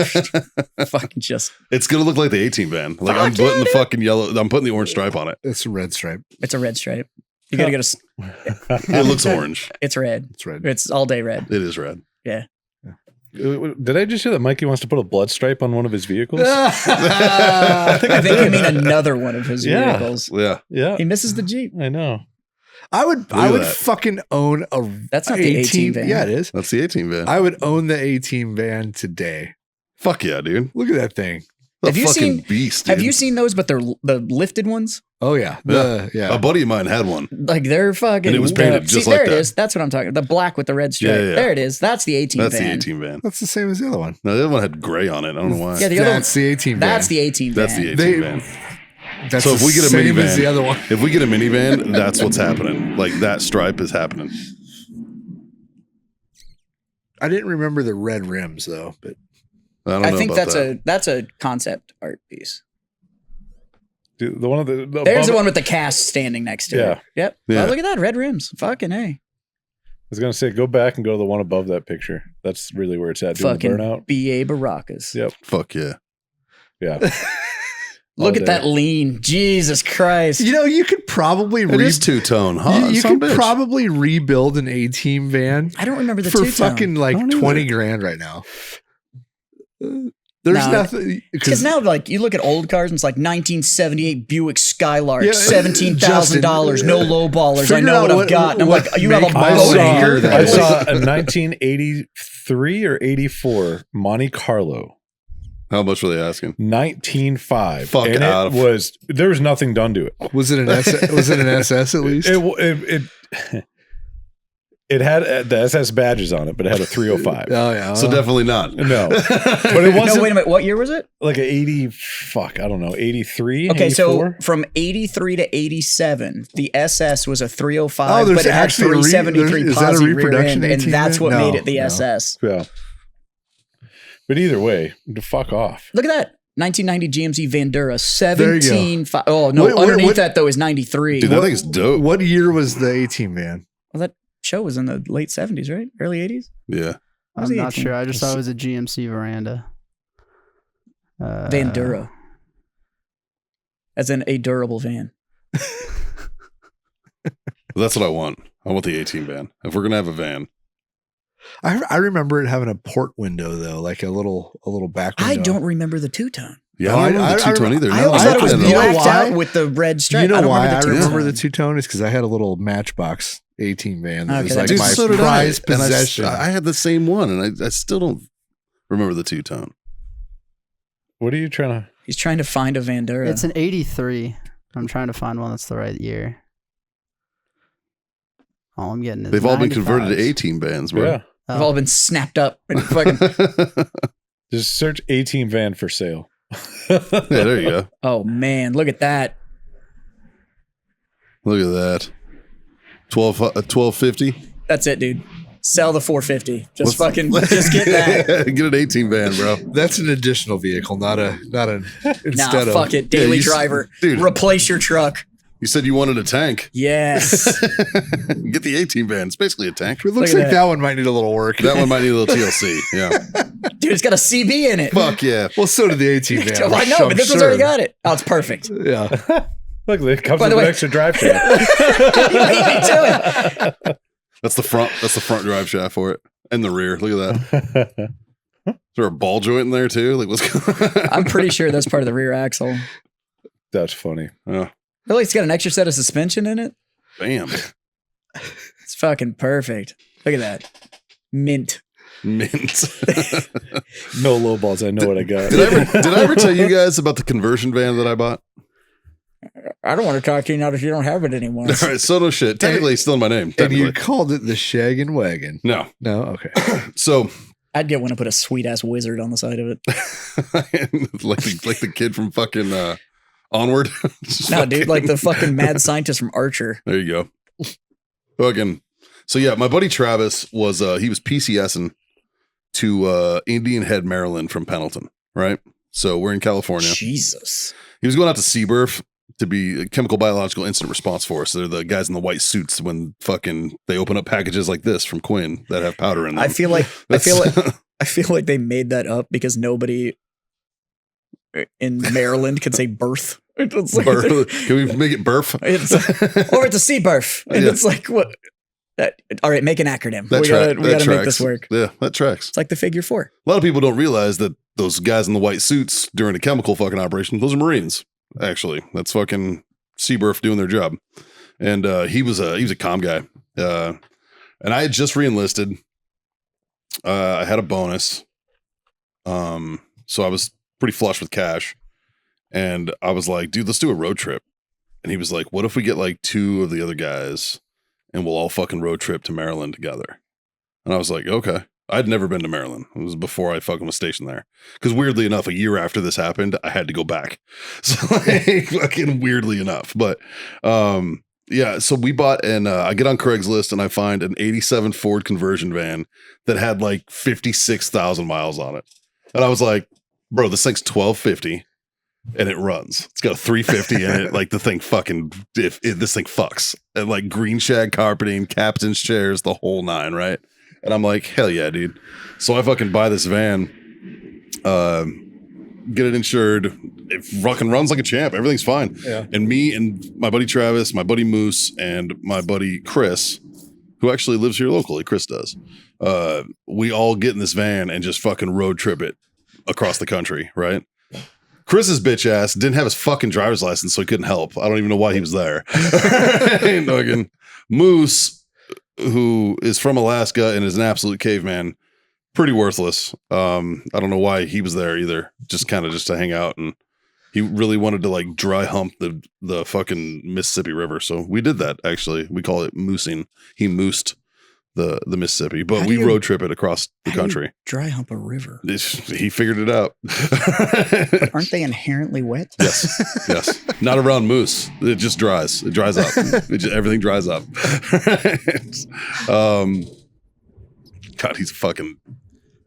Fucking just, It's gonna look like the 18 van. Like I'm Fuck putting yeah, the dude. fucking yellow. I'm putting the orange stripe on it. It's a red stripe. it's a red stripe. You gotta get It looks orange. it's red. It's red. It's all day red. It is red. Did I just hear that Mikey wants to put a blood stripe on one of his vehicles? I think you mean another one of his Yeah. vehicles. Yeah. Yeah, He misses the Jeep. I know. I would at would that. fucking own a That's not the 18 van. Yeah, it is. That's the 18 van. I would own the 18 van today. Fuck yeah, dude. Look at that thing. The Have you fucking seen- beast, dude. Have you seen those? But they're the lifted ones. Oh yeah. A buddy of mine had one. Like they're fucking. And it was painted just see, like there that. it is. That's what I'm talking. The black with the red stripe. Yeah. There it is. That's the 18 That's van. the 18 van. That's the same as the other one. No, the other one had gray on it. I don't know why. Yeah, the other one. That's the 18 van. That's the 18 van. That's the 18 They- van. That's So the if we get a same as minivan- the other one. If we get a minivan, that's what's happening. Like that stripe is happening. I didn't remember the red rims though, but I don't know I think about that's a concept art piece. Dude, the one of the There's above the it- one with the cast standing next to Yeah. it. Yep. Yeah. Oh, look at that red rims. Fucking A. I was gonna say, go back and go to the one above that picture. That's really where it's at. Doing the Fucking burnout. BA Baracas. Yep. Fuck yeah. Yeah. Look All at that day. lean. Jesus Christ. you know, you could probably It is two-tone, huh? you Son could of a bitch. probably rebuild an A-team van I don't remember the for two-tone. fucking like I don't either. 20 grand right now. There's Nah, nothing Because now, like, you look at old cars and it's like 1978 Buick Skylark, Yeah, $17,000, no low ballers. I figure know out what I've what- got. And I'm what like, you have a make, I model, boat and year here. that I is. saw a 1983 or 84 Monte Carlo, How much were they asking? 19.5. Fuck and out it of- was there was nothing done to it. Was it an SS at least? It had the SS badges on it, but it had a 305. Oh yeah. So definitely not. No, but it No, wasn't wait a minute. What year was it? like a 80. Fuck, I don't know, 83. Okay, 84? so from 83 to 87, the SS was a 305, Oh, there's but it had actually a 373 is that a posi rear reproduction end, and 18 that's what no, made it the no. SS. Yeah. But either way, fuck off. Look at that. 1990 GMC Vandura, There you go. 17. Oh, no. What- underneath what- that, though, is 93. Dude, that thing's dope. What year was the A-team van? Well, that show was in the late 70s, right? Early 80s? Yeah. Was I'm it not 18? sure. I just thought it was a GMC Veranda. Vandura. As in a durable van. That's what I want. I want the 18 van. If we're gonna have a van, I remember it having a port window though, like a little back window. I don't remember the two-tone. yeah, No, I don't I- know the I- two-tone either. I No, always I- thought it was I- you know blacked why? out with the red stripe. You know I don't why I remember the remember the two-tone. two-tone is because I had a little Matchbox 18 van. That Okay, was that like Dude, my so did I. prized And I, possession. I had the same one, and I still don't remember the two-tone. What are you trying to? He's trying to find a Vandura. It's an 83. I'm trying to find one that's the right year. All I'm getting is They've all been converted to 95s. 18 vans, bro. Yeah. They've all been snapped up. And fucking, Just search 18 van for sale. Yeah, there you go. oh, man. Look at that. Look at that. 1250. That's it, dude. Sell the 450. Just Let's- fucking, just get that. Get an 18 van, bro. That's an additional vehicle, not an Nah, instead of. fuck it. Daily you s- driver. dude. Replace your truck. You said you wanted a tank. Yes. Get the 18 van. It's basically a tank. It looks Look at like that one might need a little work. That one might need a little TLC. Yeah. Dude, it's got a CB in it. Fuck yeah. Well, so did the 18 van. I know, I'm but this sure. one's already got it. Oh, it's perfect. Yeah. Look, it comes By with the an way- extra drive shaft. Me too. That's the front. That's the front drive shaft for it, and the rear. Look at that. Is there a ball joint in there too? Like what's going? I'm pretty sure that's part of the rear axle. That's funny. Oh, Really, it's got an extra set of suspension in it. bam. It's fucking perfect. Look at that. Mint. Mint. No low balls. I know what I got. Did I ever tell you guys about the conversion van that I bought? I don't want to talk to you now if you don't have it anymore. All right, so no shit. Technically, it's still in my name. And you Technically. called it the Shag and Wagon. No. No? Okay. So I'd get one to put a sweet ass wizard on the side of it. like the kid from fucking Onward. Just No, dude, fucking- like the fucking mad scientist from Archer. There you go. Fucking. So yeah, my buddy Travis was he was PCSing to Indian Head, Maryland from Pendleton, right? So we're in California. Jesus. He was going out to Seaburf to be a chemical biological incident response force. They're the guys in the white suits when fucking they open up packages like this from Quinn that have powder in them. I feel like they made that up because nobody in Maryland can say birth. It's like, Can we make it burf? Or it's a sea birth. And Yeah. it's like, what? All right, make an acronym. That we gotta make this work. Yeah, that tracks. It's like the figure 4. A lot of people don't realize that those guys in the white suits during a chemical fucking operation, those are Marines. Actually, that's fucking Seaburf doing their job. And he was a comm guy. And I had just reenlisted. I had a bonus. So I was pretty flush with cash. And I was like, dude, let's do a road trip. And he was like, what if we get like 2 of the other guys and we'll all fucking road trip to Maryland together? And I was like, okay. I'd never been to Maryland. It was before I fucking was stationed there. Because weirdly enough, a year after this happened, I had to go back. So like, fucking weirdly enough. But yeah, so we bought and I get on Craigslist and I find an 87 Ford conversion van that had like 56,000 miles on it. And I was like, bro, this thing's $1,250 and it runs. It's got a 350 in it. Like the thing fucking, this thing fucks. And like green shag carpeting, captain's chairs, the whole 9, right? And I'm like, hell yeah, dude. So I fucking buy this van, get it insured. It fucking runs like a champ. Everything's fine. Yeah. And me and my buddy Travis, my buddy Moose, and my buddy Chris, who actually lives here locally, Chris does. We all get in this van and just fucking road trip it across the country, right? Chris's bitch ass didn't have his fucking driver's license, so he couldn't help. I don't even know why he was there. And fucking Moose, who is from Alaska and is an absolute caveman, pretty worthless. I don't know why he was there either. Just kind of just to hang out, and he really wanted to like dry hump the fucking Mississippi River. So we did that. Actually, we call it moosing. He moosed the Mississippi, but How do we you- road trip it across the How do you country. dry hump a river. He figured it out. Aren't they inherently wet? Yes. Not around moose. It just dries. It dries up. Everything dries up. God, he's a fucking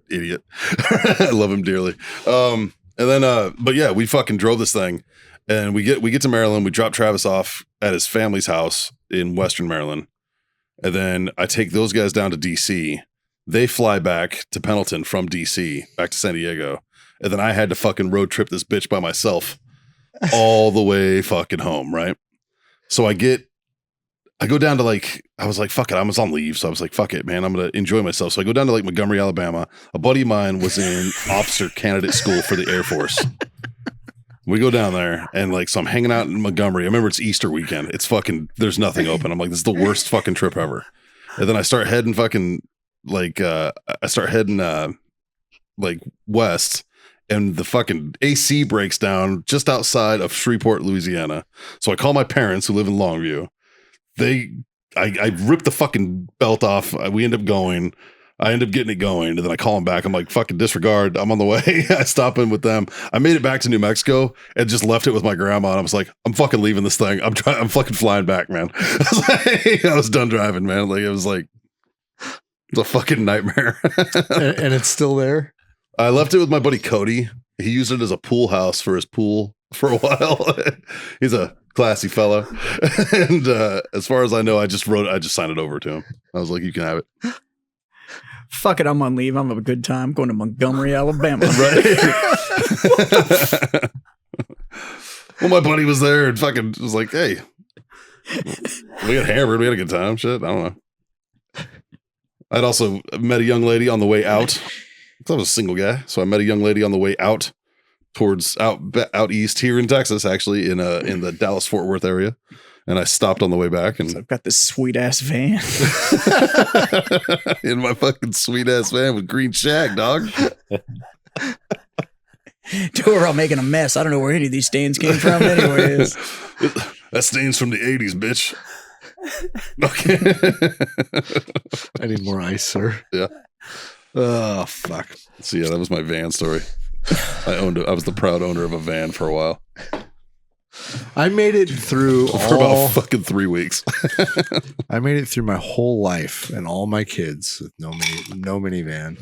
idiot. I love him dearly. And then, but yeah, we fucking drove this thing, and we get to Maryland. We drop Travis off at his family's house in Western Maryland, and then I take those guys down to DC. They fly back to Pendleton from DC back to San Diego, and then I had to fucking road trip this bitch by myself all the way fucking home, right? So I go down to like, I was like, fuck it. I was on leave. So I was like, fuck it, man. I'm going to enjoy myself. So I go down to like Montgomery, Alabama. A buddy of mine was in officer candidate school for the Air Force. We go down there and like, so I'm hanging out in Montgomery. I remember it's Easter weekend. It's fucking, there's nothing open. I'm like, this is the worst fucking trip ever. And then I start heading fucking like, like west, and the fucking AC breaks down just outside of Shreveport, Louisiana. So I call my parents who live in Longview. I rip the fucking belt off. We end up going. I end up getting it going, and then I call them back. I'm like, fucking disregard. I'm on the way. I stop in with them. I made it back to New Mexico and just left it with my grandma. And I was like, I'm fucking leaving this thing. I'm fucking flying back, man. I was done driving, man. Like it was a fucking nightmare. And it's still there. I left it with my buddy Cody. He used it as a pool house for his pool for a while. He's a classy fella. And as far as I know, I just signed it over to him. I was like, you can have it. Fuck it, I'm on leave. I'm having a good time. Going to Montgomery, Alabama. Right. Well, my buddy was there and fucking was like, hey, we got hammered. We had a good time. Shit. I don't know. I'd also met a young lady on the way out. I was a single guy. So I met a young lady on the way out towards out east here in Texas, actually in the Dallas Fort Worth area. And I stopped on the way back, and I've got this sweet ass van. in my fucking sweet ass van with green shag, dog. Dude, we're all making a mess. I don't know where any of these stains came from anyways. That stains from the 80s, bitch. Okay. I need more ice, sir. Yeah. Oh, fuck. So yeah, that was my van story. I was the proud owner of a van for a while. I made it through For about fucking 3 weeks. I made it through my whole life and all my kids with no minivan.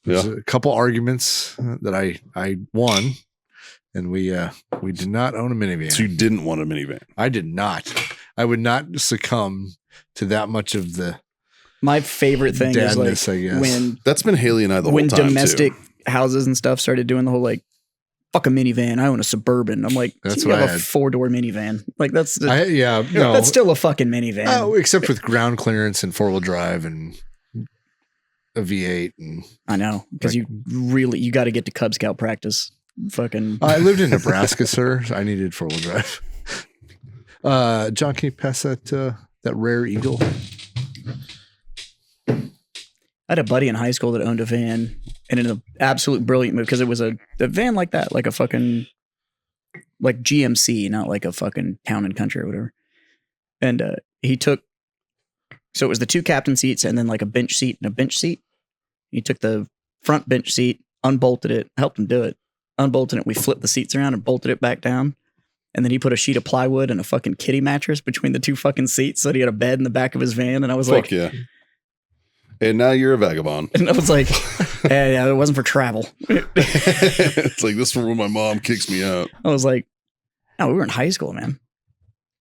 There's Yeah. a couple arguments that I won, and we did not own a minivan. So you didn't want a minivan. I did not. I would not succumb to that much of the My favorite thing dadness, is I like guess. when That's been Haley and I the whole when time domestic too. houses and stuff started doing the whole like, fuck a minivan. I own a Suburban. I'm like, That's you what have I a had. 4-door minivan. Like that's no. that's still a fucking minivan. Oh, except with ground clearance and 4-wheel drive and a V8 and I know because you got to get to Cub Scout practice. Fucking. I lived in Nebraska, sir. I needed 4-wheel drive. John, can you pass that rare Eagle? I had a buddy in high school that owned a van, and in an absolute brilliant move because it was a van like that, like a fucking like GMC, not like a fucking Town and Country or whatever. And he took, so it was the 2 captain seats and then like a bench seat and a bench seat. He took the front bench seat, unbolted it, helped him do it, unbolted it. We flipped the seats around and bolted it back down. And then he put a sheet of plywood and a fucking kitty mattress between the 2 fucking seats so that he had a bed in the back of his van. And I was Fuck like, yeah. And now you're a vagabond. and I was like, yeah, it wasn't for travel. It's like, this is for when my mom kicks me out. I was like, no, we were in high school, man.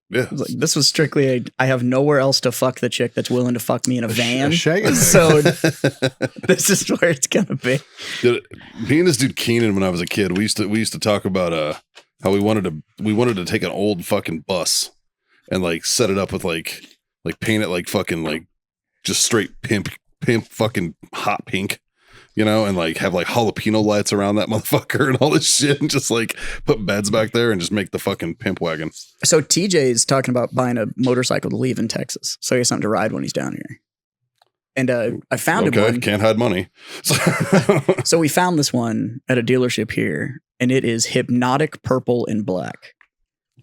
Yeah. I was like, this was strictly I have nowhere else to fuck the chick that's willing to fuck me in a van. shagging So this is where it's gonna be. Dude, me and this dude Keenan, when I was a kid, we used to talk about how we wanted to take an old fucking bus and like set it up with like paint it like fucking like just straight pimp fucking hot pink, you know, and like have like jalapeno lights around that motherfucker and all this shit, and just like put beds back there and just make the fucking pimp wagon. So TJ is talking about buying a motorcycle to leave in Texas, so he has something to ride when he's down here. And I found him one. Can't hide money. So we found this one at a dealership here, and it is hypnotic purple and black.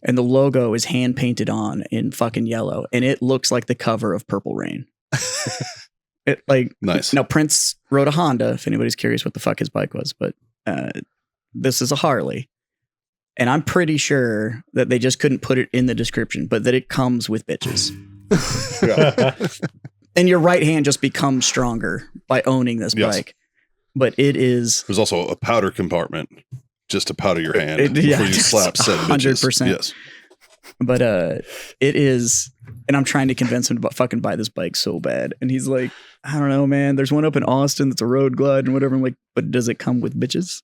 And the logo is hand painted on in fucking yellow, and it looks like the cover of Purple Rain. It like Nice. Now Prince rode a Honda, if anybody's curious what the fuck his bike was, but this is a Harley. And I'm pretty sure that they just couldn't put it in the description, but that it comes with bitches. And your right hand just becomes stronger by owning this Yes. bike. But it is There's also a powder compartment just to powder your hand yeah, before you slap said bitches. 100%. Yes. But it is, and I'm trying to convince him to fucking buy this bike so bad. And he's like, I don't know, man. There's one up in Austin that's a road glide and whatever. I'm like, but does it come with bitches?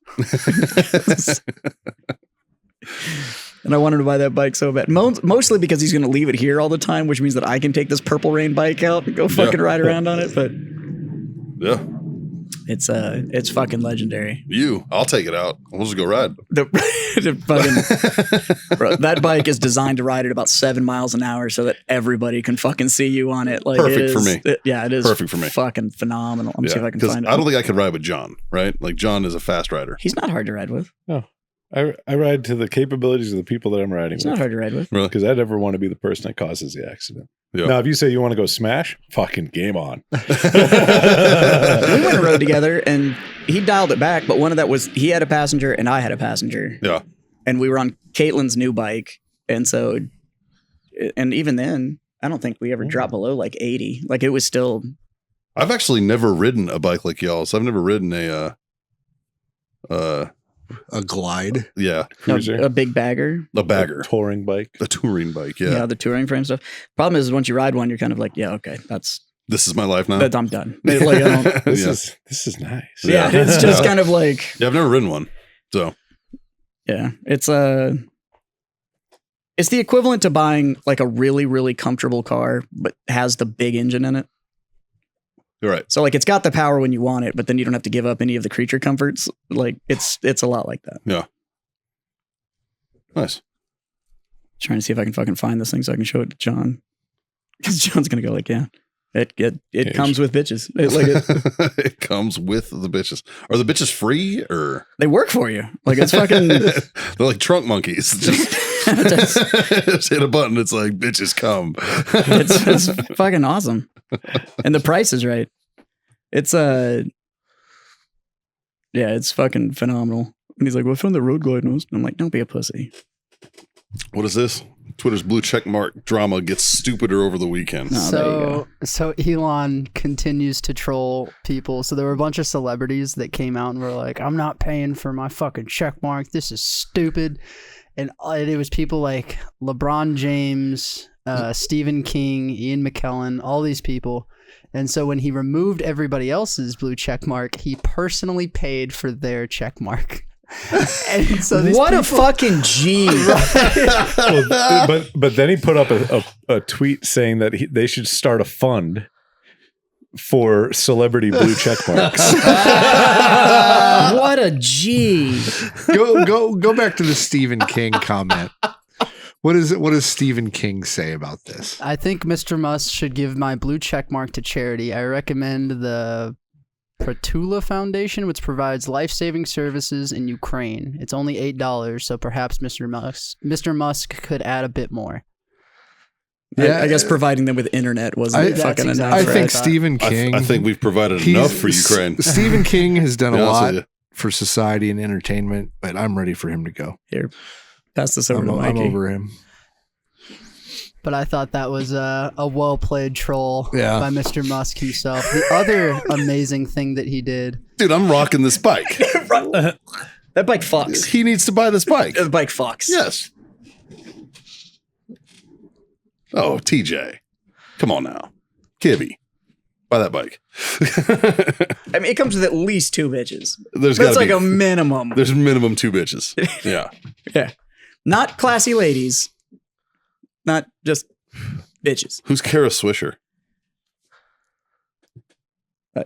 And I wanted to buy that bike so bad. Mostly because he's going to leave it here all the time, which means that I can take this Purple Rain bike out and go fucking ride around on it. But Yeah. it's fucking legendary. I'll take it out. We'll just go ride. The fucking bro, that bike is designed to ride at about 7 miles an hour so that everybody can fucking see you on it. Like Perfect for me. Yeah, it is Perfect for me. Fucking phenomenal. I'm see if I can find it. I don't think I could ride with John, right? Like John is a fast rider. He's not hard to ride with. I ride to the capabilities of the people that I'm riding He's with. not hard to ride with. Really? Because I never want to be the person that causes the accident. Yeah. Now, if you say you want to go smash, fucking game on. We went and rode together, and he dialed it back. But one of that was he had a passenger and I had a passenger. Yeah. And we were on Caitlin's new bike, and so, and even then, I don't think we ever dropped below like 80. Like it was still. I've actually never ridden a bike like y'all's. I've never ridden a glide. Yeah. Cruiser. A big bagger. A bagger. A touring bike. A touring bike. Yeah. Yeah, the touring frame stuff. Problem is, once you ride one, you're kind of like, yeah, okay, This is my life now. I'm done. Like, I don't, This is nice. yeah, Yeah. it's just Yeah. kind of like, Yeah, I've never ridden one. So yeah, it's the equivalent to buying like a really, really comfortable car, but has the big engine in it. you're right. So like, it's got the power when you want it, but then you don't have to give up any of the creature comforts. Like it's a lot like that. Yeah. Nice. Trying to see if I can fucking find this thing so I can show it to John, because John's gonna go like, yeah, it comes with bitches. It comes with the bitches. Are the bitches free or They work for you. Like it's fucking. they're like trunk monkeys? Just hit a button. It's like bitches come. it's fucking awesome, and the price is right. It's yeah, it's fucking phenomenal. And he's like, "Well, I found the road glide nose." And I'm like, "Don't be a pussy." What is this? Twitter's blue check mark drama gets stupider over the weekend. Oh, there you So Elon continues to troll people. So there were a bunch of celebrities that came out and were like, I'm not paying for my fucking check mark. This is stupid. And it was people like LeBron James, Stephen King, Ian McKellen, all these people. And so when he removed everybody else's blue check mark, he personally paid for their check mark. And so these What a people- fucking G. Well, but then he put up a tweet saying that they should start a fund for celebrity blue check marks. What a G. Go back to the Stephen King comment. What does Stephen King say about this? I think Mr. Musk should give my blue check mark to charity. I recommend the Pratula Foundation, which provides life-saving services in Ukraine. It's only $8, so perhaps Mr. Musk could add a bit more. Yeah, I guess providing them with internet wasn't fucking that's enough. exactly I right. think Stephen King. I think we've provided he's- enough for Ukraine. Stephen King has done To be a honest lot with you. for society and entertainment, but I'm ready for him to go. Here, pass this over I'm to Mikey. over him. But I thought that was a well-played troll Yeah. by Mr. Musk himself. The other amazing thing that he did. Dude, I'm rocking this bike. That bike fucks. He needs to buy this bike. The bike fucks. Yes. Oh, TJ. Come on now. Kibby. Buy that bike. I mean, it comes with at least 2 bitches. There's That's gotta like be, a minimum. There's minimum 2 bitches. Yeah. Yeah. Not classy ladies. Not just bitches. Who's Kara Swisher?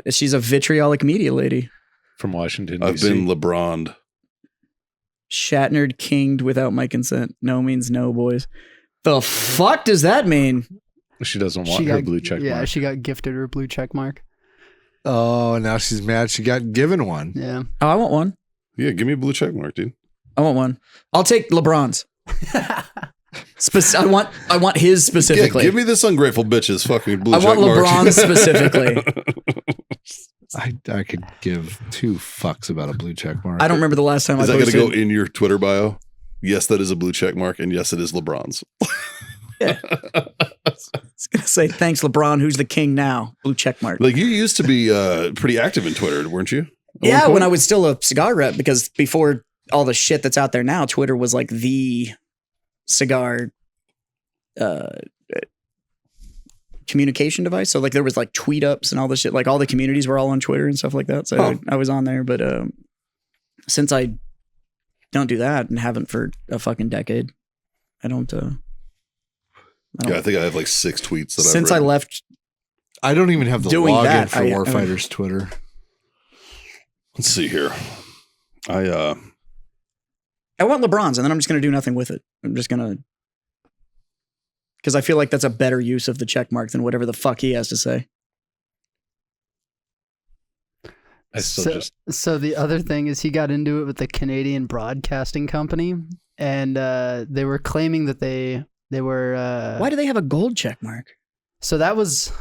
She's a vitriolic media lady. From Washington, I've D.C. been LeBron'd. Shatner kinged without my consent. No means no, boys. The fuck does that mean? She doesn't want her blue check Yeah, mark. she got gifted her blue check mark. Oh, now she's mad. She got given one. Yeah. Oh, I want one. Yeah, give me a blue check mark, dude. I want one. I'll take LeBron's. I want his specifically. Yeah, give me this ungrateful bitch's fucking blue I check want mark. LeBron's specifically. I could give 2 fucks about a blue check mark. I don't remember the last time Is I that going posted. to go in your Twitter bio? Yes, that is a blue check mark, and yes, it is LeBron's. I was gonna say thanks, LeBron. Who's the king now? Blue check mark. Like, you used to be pretty active in Twitter, weren't you? Yeah, when I was still a cigar rep, because before all the shit that's out there now, Twitter was like the cigar communication device. So like there was like tweet ups and all this shit. Like all the communities were all on Twitter and stuff like that. So I was on there. But since I don't do that and haven't for a fucking decade, I don't. Yeah, I think I have like 6 tweets that Since I I've read. left, I don't even have the Doing login that, for I- Warfighter's Twitter. Let's see here. I want LeBron's, and then I'm just gonna do nothing with it. I'm just gonna, because I feel like that's a better use of the check mark than whatever the fuck he has to say. I still So the other thing is he got into it with the Canadian Broadcasting Company, and they were claiming that they were. Why do they have a gold check mark? So that was.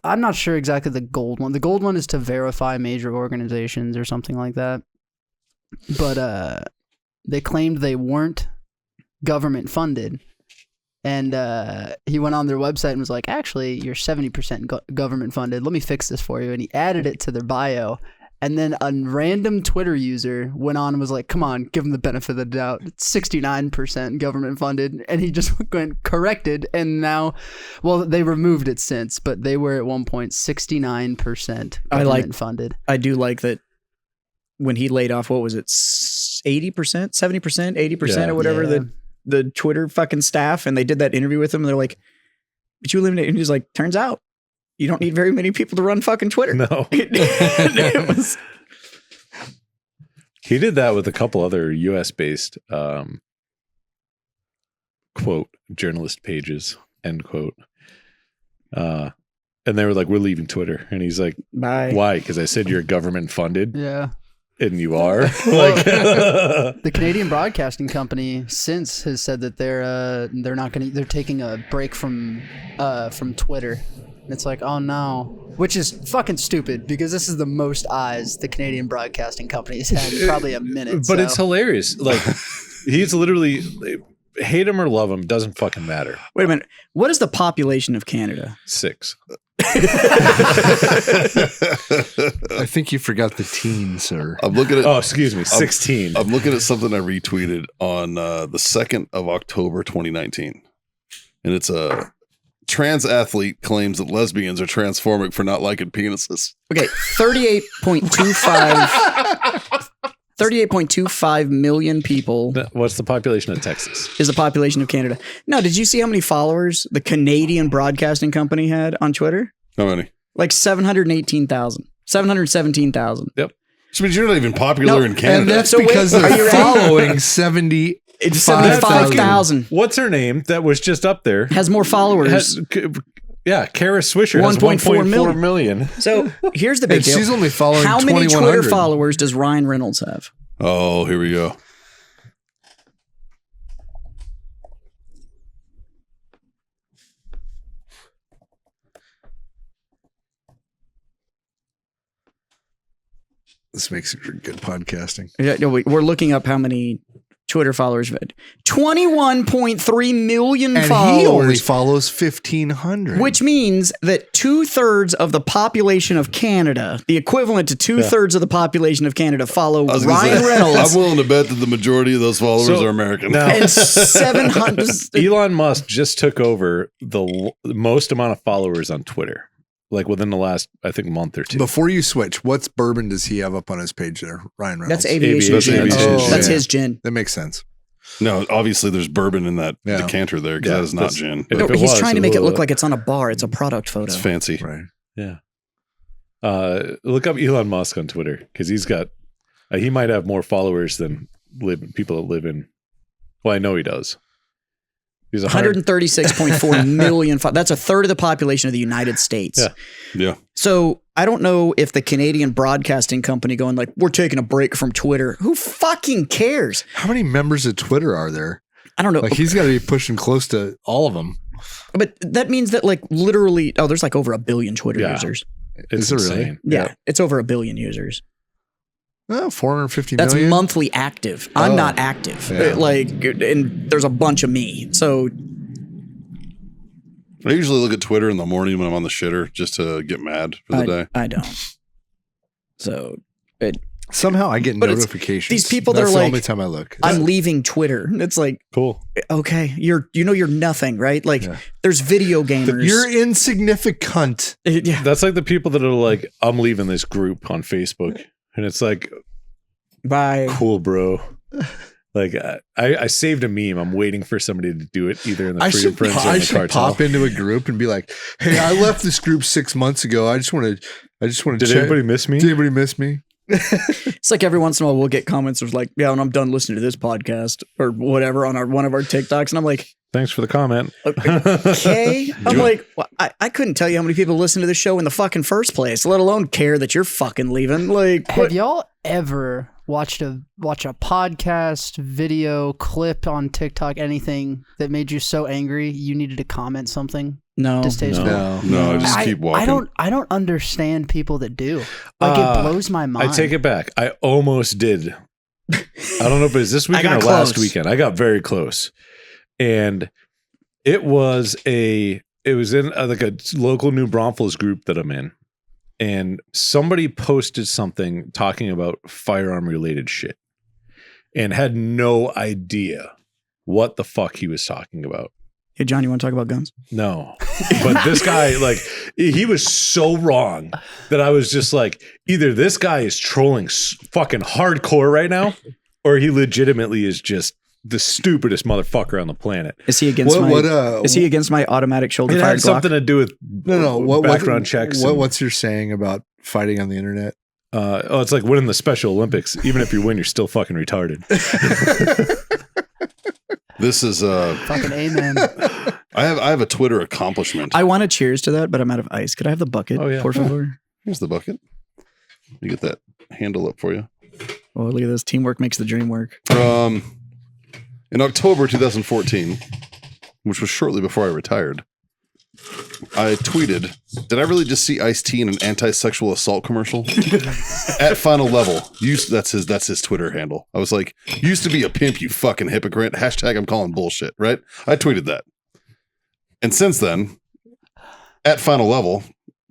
I'm not sure exactly the gold one. The gold one is to verify major organizations or something like that. But they claimed they weren't government funded. And he went on their website and was like, actually, you're 70% government funded. Let me fix this for you. And he added it to their bio. And then a random Twitter user went on and was like, come on, give him the benefit of the doubt. It's 69% government funded. And he just went corrected. And now, well, they removed it since, but they were at one point 69% government funded. I do like that when he laid off, what was it, 80%, 70%, 80% or whatever, Yeah. the Twitter fucking staff, and they did that interview with him, and they're like, but you eliminate, and he's like, turns out you don't need very many people to run fucking Twitter. No. It was, He did that with a couple other US based quote journalist pages, end quote. And they were like, we're leaving Twitter. And he's like, bye. why? Because I said you're government funded Yeah. and you are. Like The Canadian Broadcasting Company since has said that they're not going to, they're taking a break from Twitter. And it's like, oh no, which is fucking stupid because this is the most eyes the Canadian Broadcasting Company has had in probably a minute. But so. it's hilarious. Like he's literally hate him or love him, doesn't fucking matter. Wait a minute. What is the population of Canada? 6. I think you forgot the teen, sir. I'm looking at. Oh, excuse me, 16. I'm looking at something I retweeted on the 2nd of October 2019, and it's a trans athlete claims that lesbians are transphobic for not liking penises. Okay, 38.25 million people What's the population of Texas? is the population of Canada. No, did you see how many followers the Canadian Broadcasting Company had on Twitter? How many? Like 718,000. 717,000. Which means you're not even popular No, in Canada. And that's So wait, because are they're you ready? following 70. It's 5,000. 75,000. What's her name that was just up there? Has more followers. Yeah, Kara Swisher has 1.4 1.4 million. So here's the big And deal. she's only following How many 2,100. Twitter followers does Ryan Reynolds have? Oh, here we go. This makes it for good podcasting. Yeah, no, we're looking up how many Twitter followers. 21.3 million And followers. he only follows 1,500. Which means that 2/3 of the population of Canada, the equivalent to 2/3 of the population of Canada, follow I was gonna Ryan say, Reynolds I'm willing to bet that the majority of those followers So, are American. now- and 700. Elon Musk just took over the most amount of followers on Twitter, like within the last, I think, month or two. Before you switch, what's bourbon does he have up on his page there? Ryan Reynolds. That's aviation Aviation gin. gin. Oh, that's Yeah. his gin. That makes sense. No, obviously there's bourbon in that Yeah. decanter there because Yeah, that is not that's- gin. if No, it he's was, trying to make it look will- like it's on a bar. It's a product photo. It's fancy. Right. Yeah. Look up Elon Musk on Twitter because he's got, he might have more followers than people that live in. Well, I know he does. He's 136.4 million. That's a third of the population of the United States. Yeah. Yeah. So I don't know if the Canadian Broadcasting Company going like, we're taking a break from Twitter. Who fucking cares? How many members of Twitter are there? I don't know. Like he's got to be pushing close to all of them. But that means that like literally, there's like over 1 billion Twitter Yeah. users. It's Is it really? insane. Yeah, it's over 1 billion users. Oh, 450 That's million. monthly active. I'm Oh. not active. Yeah. And there's a bunch of me. So I usually look at Twitter in the morning when I'm on the shitter just to get mad for the day. I don't. So Somehow I get But it's- notifications. these people that That's are the like, only time I look. I'm leaving Twitter. It's like, Cool. okay, you're nothing, right? Like Yeah. there's video gamers. You're insignificant. yeah. That's like the people that are like, I'm leaving this group on Facebook. And it's like, Bye. cool, bro. Like, I saved a meme. I'm waiting for somebody to do it either in the I Freedom should, Friends or I in the should Cartel. pop into a group and be like, "Hey, I left this group 6 months ago. I just want to Did check. anybody miss me? Did anybody miss me?" It's like every once in a while we'll get comments of like, yeah, when I'm done listening to this podcast or whatever on one of our TikToks, and I'm like, Thanks for the comment. okay. I'm like, well, I couldn't tell you how many people listen to the show in the fucking first place, let alone care that you're fucking leaving. Like, Have y'all ever watch a podcast, video, clip on TikTok, anything that made you so angry you needed to comment something no. distasteful? No, I just keep walking. I don't understand people that do. Like it blows my mind. I take it back. I almost did. I don't know if it was this weekend or got last close. weekend. I got very close. And it was in like a local New Braunfels group that I'm in. And somebody posted something talking about firearm related shit and had no idea what the fuck he was talking about. Hey, John, you want to talk about guns? No, but this guy, like, he was so wrong that I was just like, either this guy is trolling fucking hardcore right now, or he legitimately is just the stupidest motherfucker on the planet. Is he against is he against my automatic shoulder It fired had something Glock? to do with No. background checks. What's your saying about fighting on the internet? It's like winning the Special Olympics. Even if you win, you're still fucking retarded. This is Fucking amen. I have a Twitter accomplishment. I want to cheers to that, but I'm out of ice. Could I have the bucket, Oh, yeah. por favor? Here's the bucket. Let me get that handle up for you. Oh, look at this. Teamwork makes the dream work. In October 2014, which was shortly before I retired, I tweeted, did I really just see Ice-T in an anti-sexual assault commercial? At Final Level. That's his Twitter handle. I was like, used to be a pimp, you fucking hypocrite. Hashtag I'm calling bullshit, right? I tweeted that. And since then, at Final Level,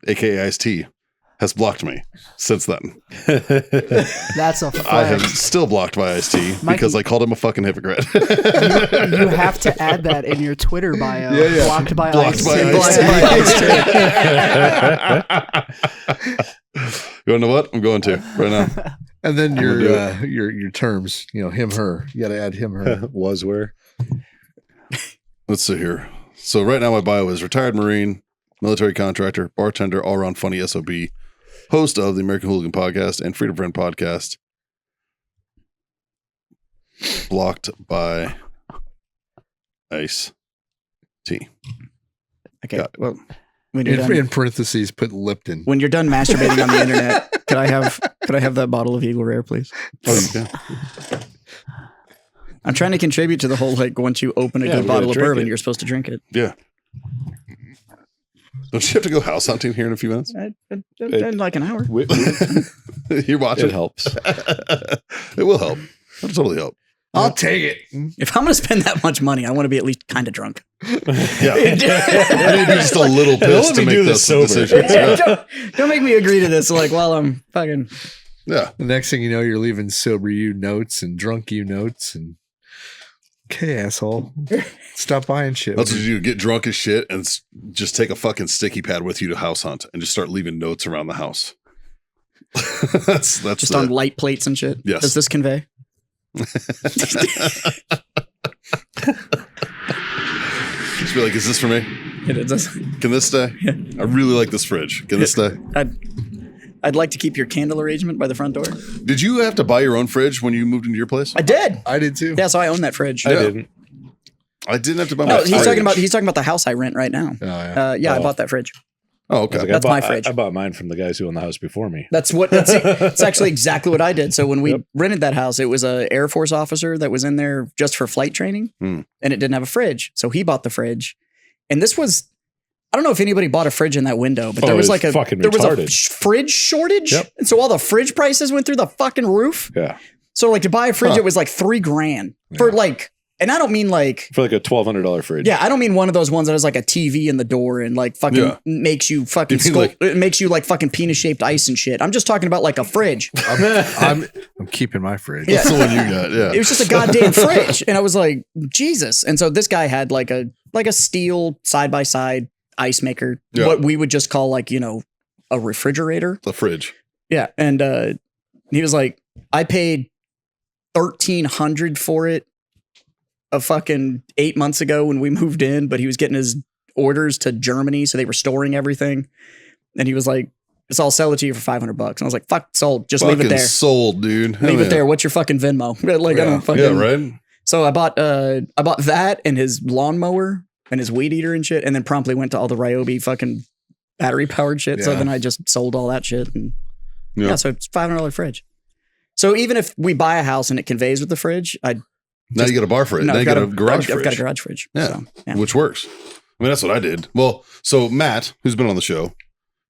aka Ice-T, has blocked me since then. That's a I have flex. still blocked by Ice-T because I called him a fucking hypocrite. You have to add that in your Twitter bio. Yeah. Blocked by Blocked by Ice-T. You want to know what? I'm going to right now. And then gonna do your terms, him, her. You got to add him, her. Was where? Let's see here. So right now my bio is retired Marine, military contractor, bartender, all-around funny SOB, host of the American Hooligan podcast and Freedom Friend podcast. Blocked by Ice-T. Okay. Got it. Well, when you're In done, parentheses, put Lipton. when you're done masturbating on the internet, could I have that bottle of Eagle Rare, please? Oh, you can. I'm trying to contribute to the whole like once you open a Yeah, good we bottle gotta of drink bourbon, it. you're supposed to drink it. Yeah. Don't you have to go house hunting here in a few minutes? In like an hour. You're watching. It helps. It will help. It'll totally help. I'll take it. If I'm going to spend that much money, I want to be at least kind of drunk. Yeah. I need to be just a little pissed to me make do this this sober. decision. Yeah. Don't make me agree to this like while I'm fucking. Yeah. The next thing you know, you're leaving sober you notes and drunk you notes. And okay, asshole. Stop buying shit. That's what you do. Get drunk as shit and just take a fucking sticky pad with you to house hunt and just start leaving notes around the house. that's Just on light plates and shit. Yes. Does this convey? Just be like, is this for me? It does. Can this stay? Yeah. I really like this fridge. Can this stay? I'd like to keep your candle arrangement by the front door. Did you have to buy your own fridge when you moved into your place? I did. I did too. Yeah, so I own that fridge. I didn't. I didn't have to buy my No, fridge. he's talking about the house I rent right now. Oh, yeah. Yeah, I Oh. bought that fridge. Oh, I was okay. like, That's I my bought- fridge. I bought mine from the guys who owned the house before me. It's actually exactly what I did. So when we Yep. rented that house, it was a Air Force officer that was in there just for flight training, Hmm. and it didn't have a fridge. So he bought the fridge, and this was. I don't know if anybody bought a fridge in that window, but Oh, there was it like was a fucking there was a retarded. fridge shortage, Yep. and so all the fridge prices went through the fucking roof. Yeah. So like to buy a fridge, Huh. it was like $3,000 for like, and I don't mean like, For like a $1,200 fridge. yeah, I don't mean one of those ones that has like a TV in the door and like fucking Yeah. makes you fucking You mean it makes you like fucking penis shaped ice and shit. I'm just talking about like a fridge. I'm keeping my fridge. Yeah. That's the one you got. Yeah. It was just a goddamn fridge, and I was like, Jesus. And so this guy had like a steel side by side ice maker, Yeah. what we would just call like a refrigerator. The fridge. Yeah, and he was like, I paid $1,300 for it a fucking 8 months ago when we moved in, but he was getting his orders to Germany, so they were storing everything. And he was like, "So I'll sell it to you for $500." And I was like, "Fuck, sold. Just leave it Fucking there. sold, dude. Hell Leave it yeah. there. What's your fucking Venmo?" Like I don't fucking. Yeah, right? So I bought that and his lawnmower and his weed eater and shit, and then promptly went to all the Ryobi fucking battery powered shit. So Yeah. then I just sold all that shit, and Yeah. yeah, so it's $500 fridge. So even if we buy a house and it conveys with the fridge, Now you got a bar fridge. Now you got a garage I've got a fridge. garage fridge. Yeah. So, yeah. Which works. I mean, that's what I did. Well, so Matt, who's been on the show,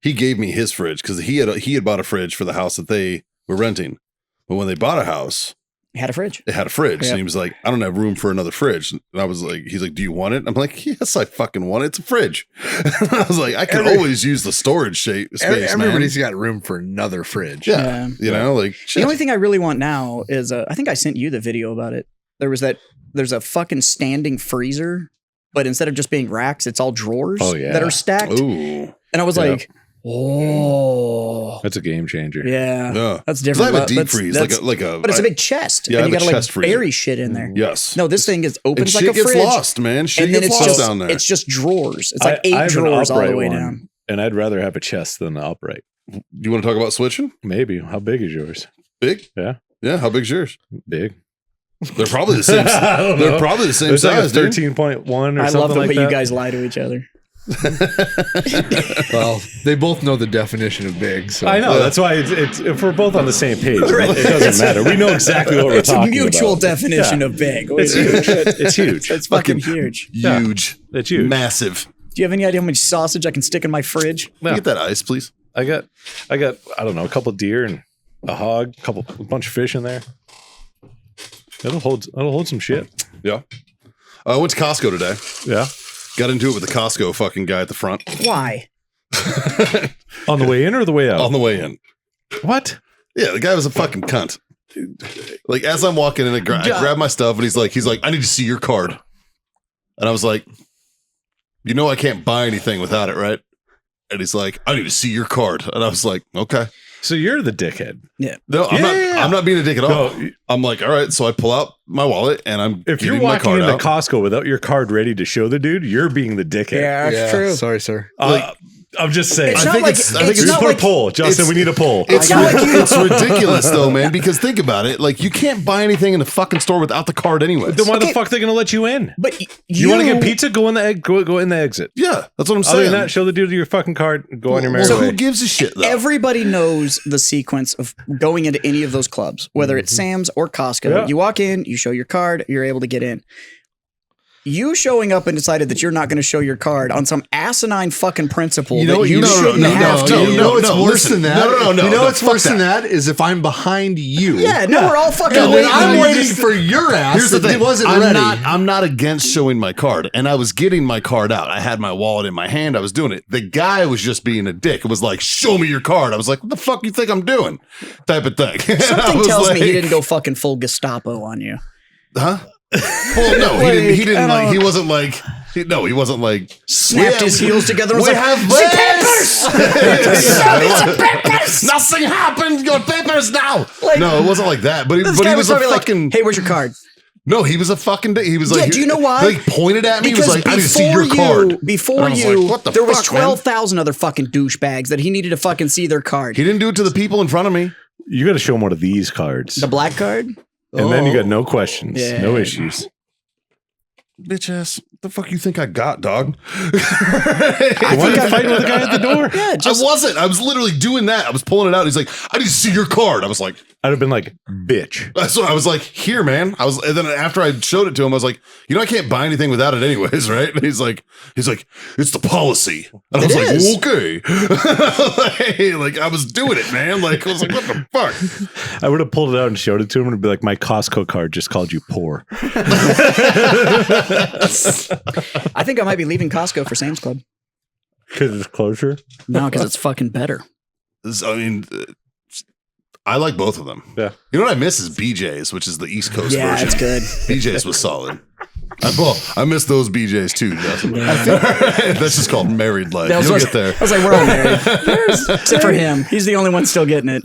he gave me his fridge because he had bought a fridge for the house that they were renting. But when they bought a house, It had a fridge. it had a fridge. Yeah. And he was like, I don't have room for another fridge. And I was like, he's like, do you want it? I'm like, yes, I fucking want it. It's a fridge. I was like, I can always use the storage space, Everybody's man. got room for another fridge. Yeah. You know, like, The shit. only thing I really want now is I think I sent you the video about it. There's a fucking standing freezer, but instead of just being racks, it's all drawers Oh, yeah. that are stacked. Ooh. And I was Yeah. like, oh, That's a game changer. yeah, Yeah. that's 'Cause different. I have a But deep that's- freeze, that's- like a. but it's a big chest, Yeah, I and you have a gotta like chest freezer. bury shit in there. Yes. No, this thing is And opens like shit a gets fridge, lost, man. Shit and then gets it's lost just down there. it's just drawers. It's like I 8 have an drawers all the upright way one, down. And I'd rather have a chest than an upright. You want to talk about switching? Maybe. How big is yours? Big? Yeah. Yeah. How big's yours? Big. They're probably the same. I don't They're know. probably the same There's like a size, dude. 13.1 or I something love the like way that. you guys lie to each other. Well, they both know the definition of big. So I know. That's why it's if we're both on the same page, it doesn't matter. We know exactly what we're It's a talking mutual about. definition Yeah. of big. It's huge. It's huge. It's fucking huge. Yeah. Huge. It's huge. Massive. you have any idea how much sausage I can stick in my fridge? Can you get that ice, please? I got I don't know, a couple deer and a hog, a bunch of fish in there. It'll hold some shit. Yeah. I went to Costco today. Yeah. Got into it with the Costco fucking guy at the front. Why? On the way in or the way out? On the way in. What? Yeah, the guy was a fucking cunt. Like, as I'm walking in, I grab my stuff, and he's like, I need to see your card. And I was like, you know I can't buy anything without it, right? And he's like, I need to see your card. And I was like, okay. So you're the dickhead. Yeah. No, I'm not being a dick at all. No. I'm like, all right. So I pull out my wallet, and I'm If you're getting my walking card into out. Costco without your card ready to show the dude, you're being the dickhead. Yeah, that's true. Sorry, sir. I'm just saying. It's I not think like it's- I think it's it's Just not put like a poll. Justin, we need a poll. It's, I got it's ridiculous though, man, because think about it. Like, you can't buy anything in the fucking store without the card anyways. Then why Okay. the fuck are they going to let you in? But You want to get pizza? Go in the go in the exit. Yeah, that's what I'm Other saying. than that, show the dude your fucking card. Go on your merry so way. who gives a shit though? Everybody knows the sequence of going into any of those clubs, whether it's Sam's or Costco. Yeah. You walk in, you show your card, you're able to get in. You showing up and decided that you're not going to show your card on some asinine fucking principle You know that what? you No, shouldn't no, have no, to. You know what's no, worse listen. than that? No, You know no, what's fuck worse than that is if I'm behind you. Yeah, no, we're all fucking And waiting. then I'm on waiting you. for your ass. Here's the that thing. It wasn't ready. I'm not against showing my card, and I was getting my card out. I had my wallet in my hand. I was doing it. The guy was just being a dick. It was like, "Show me your card." I was like, "What the fuck you think I'm doing?" Type of thing. And I Something was tells me he like, didn't go fucking full Gestapo on you. Huh? Well, no, he didn't. He didn't I like. don't- He wasn't like. He wasn't like. Snapped his heels together and was We like, have "The papers. Nothing happened. Your papers now. Like- No, it wasn't like that. But he, This but guy he was was a probably fucking. like, "Hey, where's your card?" No, he was a fucking. He was like. Yeah, do you know why? Like, pointed at me. He was Because like, I need to see your card. Before And I was you, like, what the there was fuck, man? 12,000 other fucking douchebags that he needed to fucking see their card. He didn't do it to the people in front of me. You got to show him one of these cards, The black card? and then you got no questions, Yeah. no issues. Bitch ass. The fuck you think I got, dog? Why are you fighting with the guy at the door? Yeah, I wasn't. I was literally doing that. I was pulling it out. He's like, I need to see your card. I was like, I'd have been like, bitch. that's what I was like, here, man. And then after I showed it to him, I was like, you know, I can't buy anything without it anyways, right? And he's like, it's the policy. And I was is. like, okay. like, I was doing it, man. Like, I was like, what the fuck? I would have pulled it out and showed it to him and be like, my Costco card just called you poor. I think I might be leaving Costco for Sam's Club. Because it's closer. No, because it's fucking better. I mean, I like both of them. Yeah. You know what I miss is BJ's, which is the East Coast Yeah, version. it's good. BJ's was solid. I miss those BJ's too, Justin. That's just called married life. That was You'll what- get there. I was like, we're all married. Except for him. He's the only one still getting it.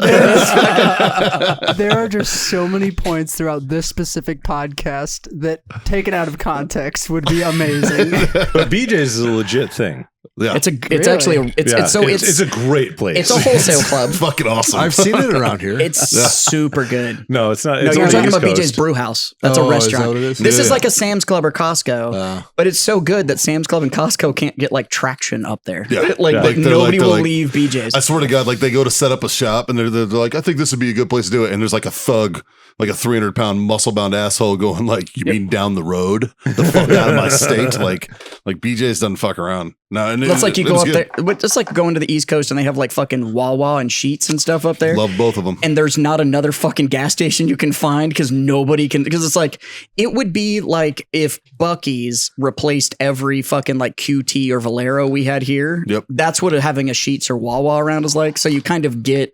There are just so many points throughout this specific podcast that, taken out of context, would be amazing. But BJ's is a legit thing. Yeah. It's Really? actually it's Yeah, so it's a great place. it's a wholesale club. fucking awesome. I've seen it around here. It's super good. No, it's not. No, It's you're on the talking East about BJ's Coast. Brew House. That's Oh, a is that restaurant. what it is? This is Yeah. like a Sam's Club or Costco, but it's so good that Sam's Club and Costco can't get like traction up there. Yeah. Like, Yeah. like They're nobody they're will like- leave BJ's. I swear to God, like they go to set up a shop and they're like, I think this would be a good place to do it. And there's like a thug, like a 300-pound muscle-bound asshole going like, you mean down the road? The fuck out of my state? Like BJ's doesn't fuck around. No, and That's like you it go was up good. there. It's like going to the East Coast and they have like fucking Wawa and Sheets and stuff up there. Love both of them. And there's not another fucking gas station you can find because nobody can. Because it's like, it would be like if Buc-ee's replaced every fucking like QT or Valero we had here. Yep. That's what having a Sheets or Wawa around is like. So you kind of get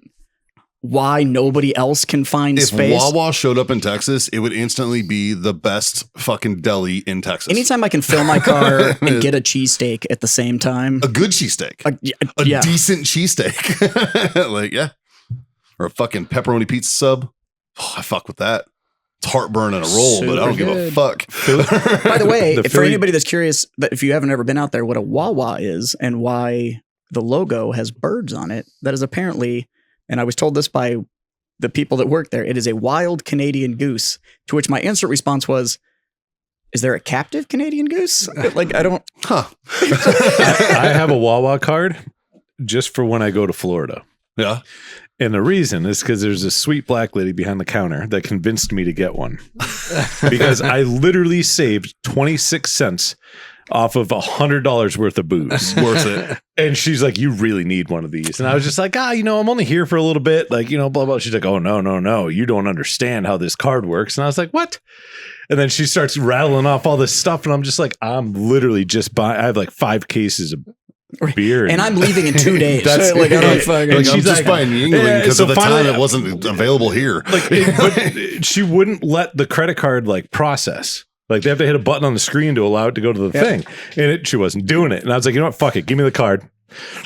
why nobody else can find If space. Wawa showed up in Texas, it would instantly be the best fucking deli in Texas. Anytime I can fill my car and get a cheesesteak at the same time. A good cheesesteak. A Yeah. decent cheesesteak. Like, yeah. Or a fucking pepperoni pizza sub. Oh, I fuck with that. It's heartburn and a roll, but I don't give a good. fuck. By the way, The for Philly- anybody that's curious, that if you haven't ever been out there, what a Wawa is and why the logo has birds on it, that is apparently, and I was told this by the people that work there, it is a wild Canadian goose. To which my instant response was, is there a captive Canadian goose? Like, I don't. Huh. I have a Wawa card just for when I go to Florida. Yeah. And the reason is because there's a sweet black lady behind the counter that convinced me to get one. Because I literally saved 26 cents off of $100 worth of booze. Worth it. And she's like, you really need one of these. And I was just like, I'm only here for a little bit. Like, blah, blah. She's like, oh, no. You don't understand how this card works. And I was like, what? And then she starts rattling off all this stuff. And I'm just like, I'm literally just buying. I have like 5 cases of beer. And I'm leaving in 2 days. That's like, I don't fucking. Like, I'm she's just like, buying Yingling because so at the finally- time it wasn't available here. But she wouldn't let the credit card like process. Like they have to hit a button on the screen to allow it to go to the thing. And she wasn't doing it. And I was like, you know what? Fuck it. Give me the card.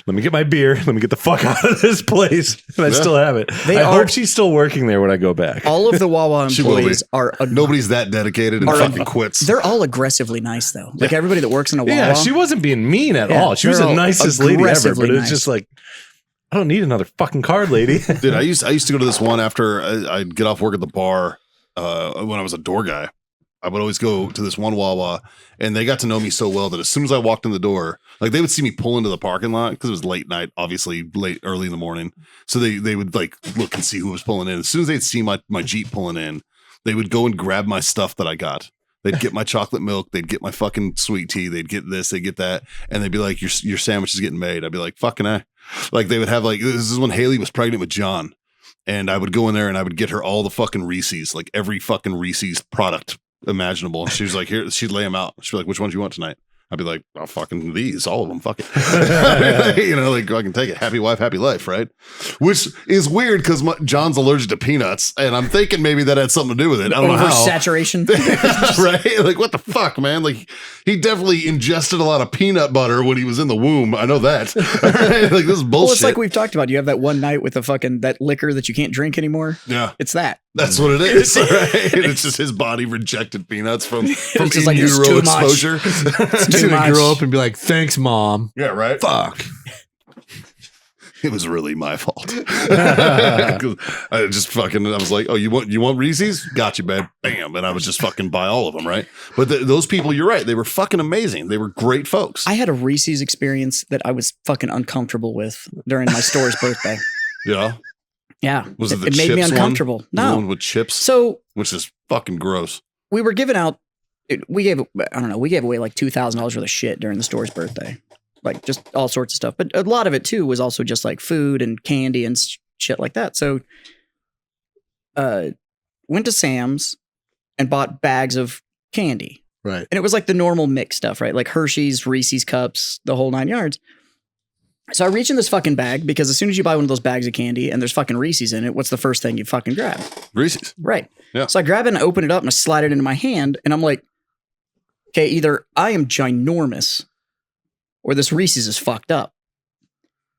Let me get my beer. Let me get the fuck out of this place. And I still have it. I hope she's still working there when I go back. All of the Wawa employees are. Nobody's that dedicated and fucking quits. They're all aggressively nice, though. Like everybody that works in a Wawa. Yeah, she wasn't being mean at all. She was they're the all nicest lady ever. But aggressively it was nice. just like, I don't need another fucking card, lady. Dude, I used to go to this one after I'd get off work at the bar when I was a door guy. I would always go to this one Wawa, and they got to know me so well that as soon as I walked in the door, like they would see me pull into the parking lot because it was late night, obviously early in the morning. So they would like look and see who was pulling in. As soon as they'd see my Jeep pulling in, they would go and grab my stuff that I got. They'd get my chocolate milk. They'd get my fucking sweet tea. They'd get this. They'd get that. And they'd be like, your sandwich is getting made. I'd be like, fucking I. Like they would have like, this is when Haley was pregnant with John. And I would go in there and I would get her all the fucking Reese's, like every fucking Reese's product imaginable. And she was like, here, she'd lay them out. She'd be like, which ones you want tonight? I'd be like, oh, fucking these, all of them, fuck it. Like I can take it. Happy wife, happy life, right? Which is weird because John's allergic to peanuts, and I'm thinking maybe that had something to do with it. I don't know how. Oversaturation. Right? Like, what the fuck, man? Like, he definitely ingested a lot of peanut butter when he was in the womb. I know that. Like, this is bullshit. Well, it's like we've talked about. You have that one night with the fucking that liquor that you can't drink anymore. Yeah. It's that. That's what it is, right? It's just his body rejected peanuts from It's just in like, it's utero too much. exposure. He's Too gonna much. grow up and be like, "Thanks, mom." Yeah, right. Fuck. It was really my fault. 'Cause I just fucking, I was like, oh, you want Reese's? Got you, babe. Bam. And I would just fucking buy all of them, right? But those people, you're right. They were fucking amazing. They were great folks. I had a Reese's experience that I was fucking uncomfortable with during my store's birthday. Yeah. Yeah. Was it the it made me chips uncomfortable. The No. one with chips, So which is fucking gross. we were giving out, we gave away like $2,000 worth of shit during the store's birthday. Like just all sorts of stuff. But a lot of it too was also just like food and candy and shit like that. So went to Sam's and bought bags of candy. Right. And it was like the normal mix stuff, right? Like Hershey's, Reese's cups, the whole 9 yards. So I reach in this fucking bag because as soon as you buy one of those bags of candy and there's fucking Reese's in it, what's the first thing you fucking grab? Reese's. Right. Yeah. So I grab it and I open it up and I slide it into my hand and I'm like, okay, either I am ginormous or this Reese's is fucked up.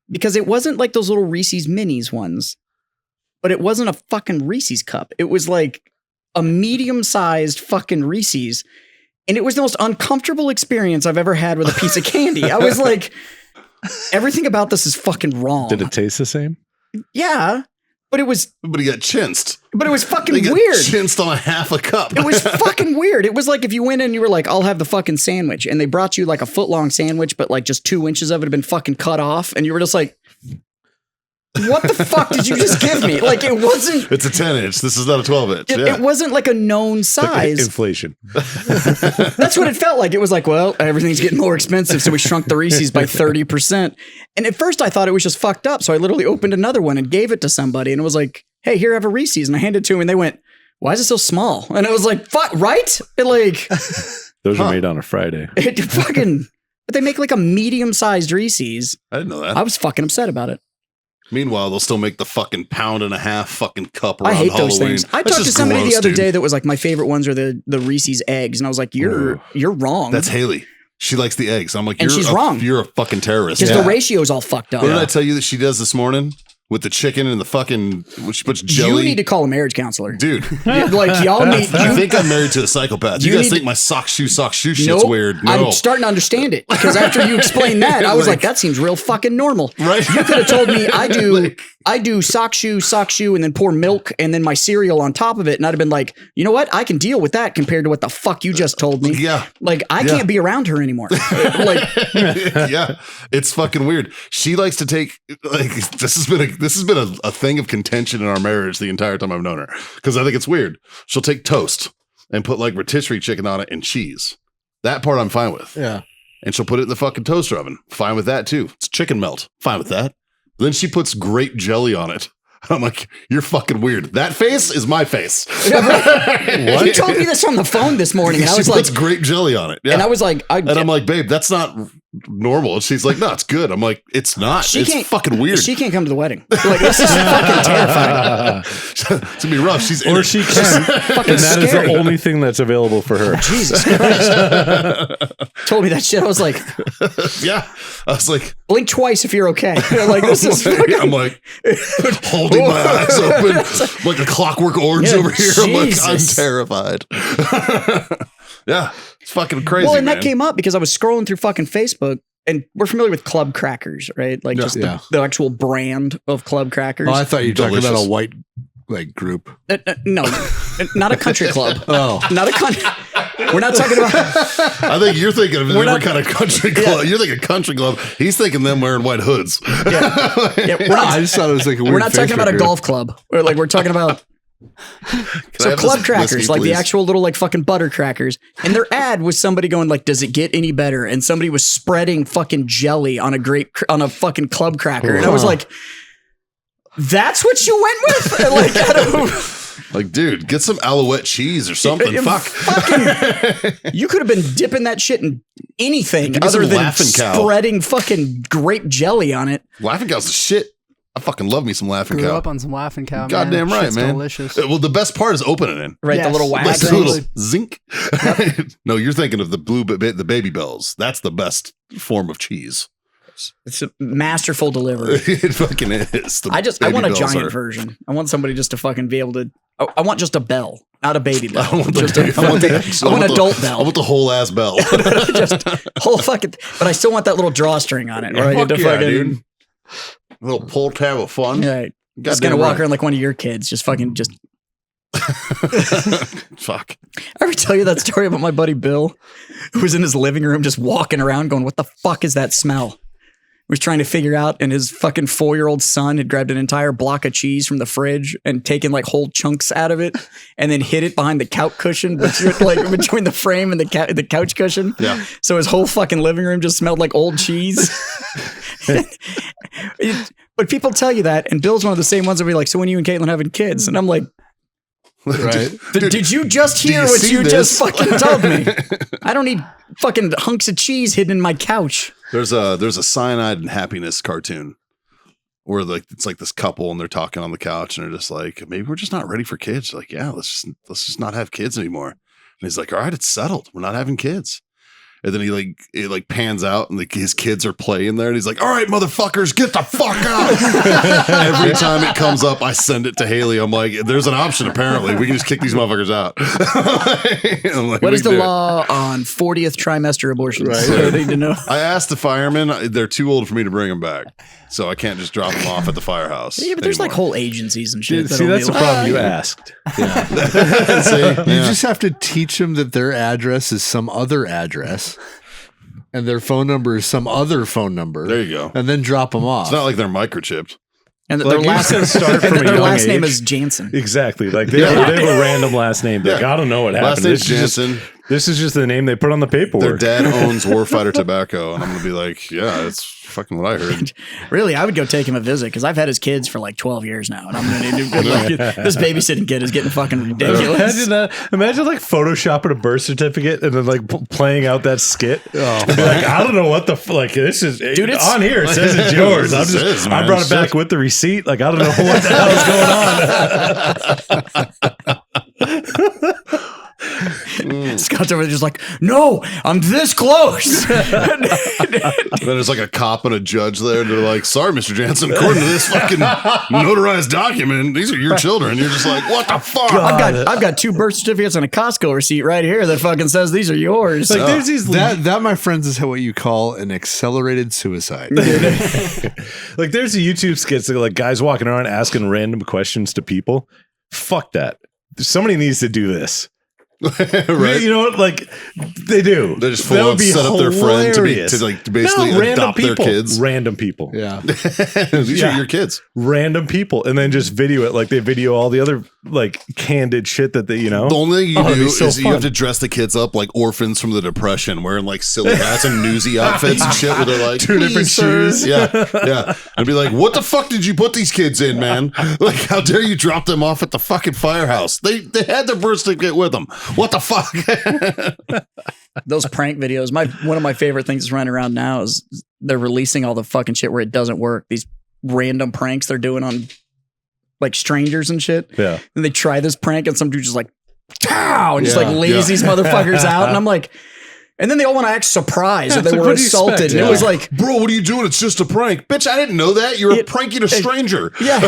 Because it wasn't like those little Reese's minis ones, but it wasn't a fucking Reese's cup. It was like a medium-sized fucking Reese's. And it was the most uncomfortable experience I've ever had with a piece of candy. I was like, everything about this is fucking wrong. Did it taste the same? Yeah, but it was But he got chinced. fucking They got weird. chinced on a half a cup. It was fucking weird. It was like if you went in and you were like, I'll have the fucking sandwich. And they brought you like a foot-long sandwich, but like just 2 inches of it had been fucking cut off. And you were just like, what the fuck did you just give me? Like it wasn't. It's a 10-inch. This is not a 12-inch. Yeah. It wasn't like a known size. Inflation. That's what it felt like. It was like, well, everything's getting more expensive, so we shrunk the Reese's by 30%. And at first I thought it was just fucked up. So I literally opened another one and gave it to somebody and it was like, hey, here, have a Reese's. And I handed it to him and they went, why is it so small? And I was like, fuck, right? It like, Those are made on a Friday. it fucking, but they make like a medium-sized Reese's. I didn't know that. I was fucking upset about it. Meanwhile, they'll still make the fucking pound-and-a-half fucking cup around I hate Halloween. those things. I That's talked to just somebody gross, the other dude. day that was like, my favorite ones are the Reese's eggs. And I was like, you're wrong. That's Haley. She likes the eggs. I'm like, And you're she's wrong. You're a fucking terrorist. because the ratio's all fucked up. What did I tell you that she does this morning with the chicken and the fucking? When she puts jelly. You need to call a marriage counselor. Dude. Like y'all need. I think I'm married to a psychopath. You You guys need think to- my sock shoe shit's Nope. weird? No. I'm starting to understand it because after you explained that, I was like, that seems real fucking normal. Right? You could have told me Like- I do sock shoe, and then pour milk and then my cereal on top of it. And I'd have been like, you know what? I can deal with that compared to what the fuck you just told me. Yeah. Like, I Yeah. can't be around her anymore. Like, Yeah, it's fucking weird. She likes to take like this has been a thing of contention in our marriage the entire time I've known her because I think it's weird. She'll take toast and put like rotisserie chicken on it and cheese. That part I'm fine with. Yeah. and she'll put it in the fucking toaster oven. Fine with that too. It's chicken melt. Fine with that. Then she puts grape jelly on it. I'm like, you're fucking weird. That face is my face. What? You told me this on the phone this morning, and I was she like, puts grape jelly on it. Yeah. and I was like, and I'm like, babe, that's not normal. And she's like, no, it's good. I'm like, it's not. It's fucking weird. She can't come to the wedding. Like, this is fucking terrifying. It's gonna be rough. She's in Or it. she can. Fucking And that is scary. the only thing that's available for her. Jesus Christ. Told me that shit. I was like, Yeah. I was like, blink twice if you're okay. Like, this is fucking. I'm like holding my eyes open like a clockwork orange Yeah, over here. I'm like, I'm Jesus. terrified. Yeah. It's fucking crazy. Well, and man. that came up because I was scrolling through fucking Facebook, and we're familiar with club crackers, right? Like just Yeah. the actual brand of club crackers. Oh, I thought you were talking about Delicious. a white like group. No, not a country club. Oh, Not a country. We're not talking about. I think you're thinking of a We're different not- kind of country club. You're thinking country club. He's thinking them wearing white hoods. Yeah, we're not. I just thought it was like a weird. We're not talking Facebook about a group. golf club. We're talking about I so have club this crackers, whiskey, like the please? actual little like fucking butter crackers. And their ad was somebody going like, "Does it get any better?" And somebody was spreading fucking jelly on a fucking club cracker, and I was like, "That's what you went with?" Like, I don't. Like, dude, get some Alouette cheese or something. Fuck. Fucking, you could have been dipping that shit in anything Give me other some than Laughing Cow. spreading fucking grape jelly on it. Laughing Cow's the shit. I fucking love me some Laughing Grew Cow. up on some Laughing Cow. Goddamn man. right, Shit's man. Delicious. Well, the best part is opening it. Right, the Yes. little Like wax. the little Exactly. zinc. No, you're thinking of the the baby bells. That's the best form of cheese. It's a masterful delivery. It fucking is. The I baby want a bells giant are- version. I want somebody just to fucking be able to. I want just a bell, not a baby bell. I want the- just I want the- I want the- adult bell. I want the whole ass bell. Just whole fucking. But I still want that little drawstring on it. Where I get Fuck to yeah, fucking. dude. A little pull tab of fun. Right. Just Goddamn gonna walk right. around like one of your kids, just fucking just. Fuck. I ever tell you that story about my buddy Bill, who was in his living room just walking around going, "What the fuck is that smell?" Was trying to figure out, and his fucking 4-year-old son had grabbed an entire block of cheese from the fridge and taken like whole chunks out of it, and then hid it behind the couch cushion, between the frame and the couch cushion. Yeah. So his whole fucking living room just smelled like old cheese. But people tell you that, and Bill's one of the same ones that be like, "So when you and Caitlin having kids?" And I'm like, Right. Did you just do hear you what see you this? just fucking told me? I don't need fucking hunks of cheese hidden in my couch. There's a Cyanide and Happiness cartoon where like it's like this couple and they're talking on the couch and they're just like, maybe we're just not ready for kids. Like, yeah, let's just not have kids anymore. And he's like, all right, it's settled. We're not having kids. And then it pans out and his kids are playing there and he's like, all right, motherfuckers, get the fuck out. Every time it comes up, I send it to Haley. I'm like, there's an option apparently. We can just kick these motherfuckers out. I'm like, What "We is the do it." law on 40th trimester abortions? Right. I need to know. I asked the firemen, they're too old for me to bring them back. So I can't just drop them off at the firehouse. Yeah, but there's like anymore. whole agencies and shit. See, that'll that's be the like, problem you asked. See? You just have to teach them that their address is some other address, and their phone number is some other phone number. There you go. And then drop them off. It's not like they're microchipped. And Like, their you last, gotta start and from a their young last name age. is Jansen. Exactly. Like they have a random last name. Like, Yeah. I don't know what Last happened. name's This is just- Jansen. This is just the name they put on the Their paperwork. dad owns Warfighter Tobacco. And I'm going to be like, yeah, it's fucking what I heard. Really, I would go take him a visit because I've had his kids for like 12 years now, and I'm gonna need to, this babysitting kid is getting fucking ridiculous. Imagine that. Imagine like photoshopping a birth certificate and then like playing out that skit. Oh, Like, I don't know what the like. This is Dude, it's- on here. It says it's yours. This is, I man. brought it back with the receipt. Like I don't know what the hell is going on. Scott's over there just like, no, I'm this close. Then there's like a cop and a judge there. And they're like, sorry, Mr. Jansen, according to this fucking notarized document, these are your children. You're just like, what the fuck? I've got 2 birth certificates and a Costco receipt right here that fucking says these are yours. Like there's these that, my friends, is what you call an accelerated suicide. like there's a YouTube skits that like guys walking around asking random questions to people. Fuck that. Somebody needs to do this. Right? You know what? Like they do. They just That full would on be set up their friend to hilarious. basically random adopt their people. kids. Random people. Yeah. These Yeah. are your kids. Random people, and then just video it like they video all the other like candid shit that they, you know. The only thing you Oh, it'd do be so is you have fun. to dress the kids up like orphans from the Depression, wearing like silly hats and newsy outfits and shit where they're like, Two different "Please, sir." shoes. Yeah. And be like, what the fuck did you put these kids in, man? Like, how dare you drop them off at the fucking firehouse? They had their birth certificate with them. What the fuck? Those prank videos. One of my favorite things running around now is they're releasing all the fucking shit where it doesn't work. These random pranks they're doing on like strangers and shit. Yeah. And they try this prank and some dude just like, pow, and just Yeah, like lays yeah. these motherfuckers out. And I'm like, and then they all want to act surprised that it's they like, were what do you assaulted. expect? And Yeah. it was like, Bro, what are you doing? It's just a prank. Bitch, I didn't know that. You're pranking a stranger. yeah,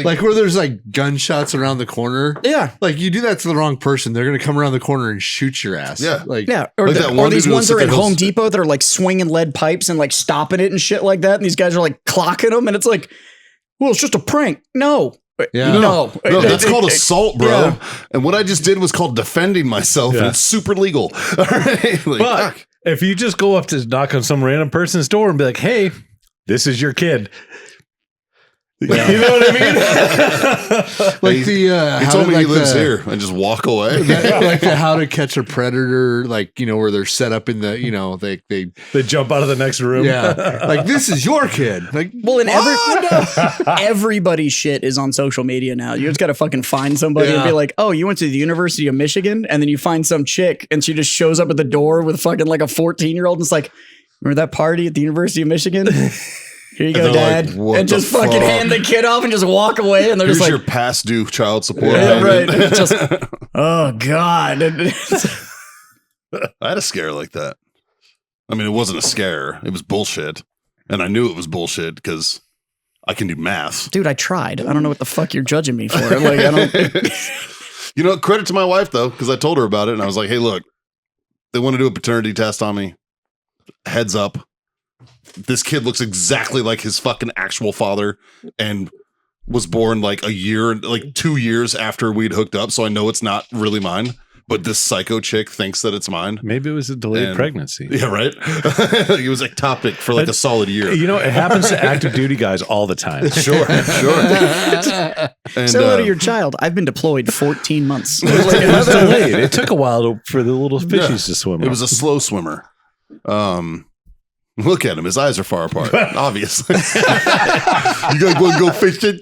Like where there's like gunshots around the corner. yeah. Like you do that to the wrong person, they're gonna come around the corner and shoot your ass. Yeah. Like Yeah, or, Like that or one these dude who ones are sit at there Home who's- Depot that are like swinging lead pipes and like stopping it and shit like that. And these guys are like clocking them, and it's like, well, it's just a prank. No, Yeah. no, No, that's called assault, bro. Yeah. And what I just did was called defending myself, and Yeah. it's super legal. All right? Like, But fuck. if you just go up to knock on some random person's door and be like, "Hey, this is your kid," you know what I mean? like the He how told to, me he like lives the- here and just walk away. like the how to catch a predator, like you know, where they're set up in the, you know, they They jump out of the next room. yeah. Like this is your kid. Like Well, and everybody's shit is on social media now. You just got to fucking find somebody and be Yeah. like, oh, you went to the University of Michigan, and then you find some chick and she just shows up at the door with fucking like a 14-year-old and it's like, remember that party at the University of Michigan? Here you go, And they're Dad. like, what and just the fucking fuck? hand the kid off and just walk away. And they're Here's just your like, past due child support. yeah, payment. right. It's just, oh, God. And it's- I had a scare like that. I mean, it wasn't a scare. It was bullshit. And I knew it was bullshit because I can do math. Dude, I tried. I don't know what the fuck you're judging me for. Like, I don't. You know, credit to my wife, though, because I told her about it. And I was like, hey, look, they want to do a paternity test on me. Heads up. This kid looks exactly like his fucking actual father and was born like a year, like 2 years after we'd hooked up. So I know it's not really mine. But this psycho chick thinks that it's mine. Maybe it was a delayed And- pregnancy. Yeah, right? It was ectopic for like a solid year. You know, it happens to active duty guys all the time. Sure. And, Say hello to your child. I've been deployed 14 months. It was delayed. It took a while for the little fishies to swim. it was a slow swimmer. Look at him. His eyes are far apart, obviously. You guys want to go fishing?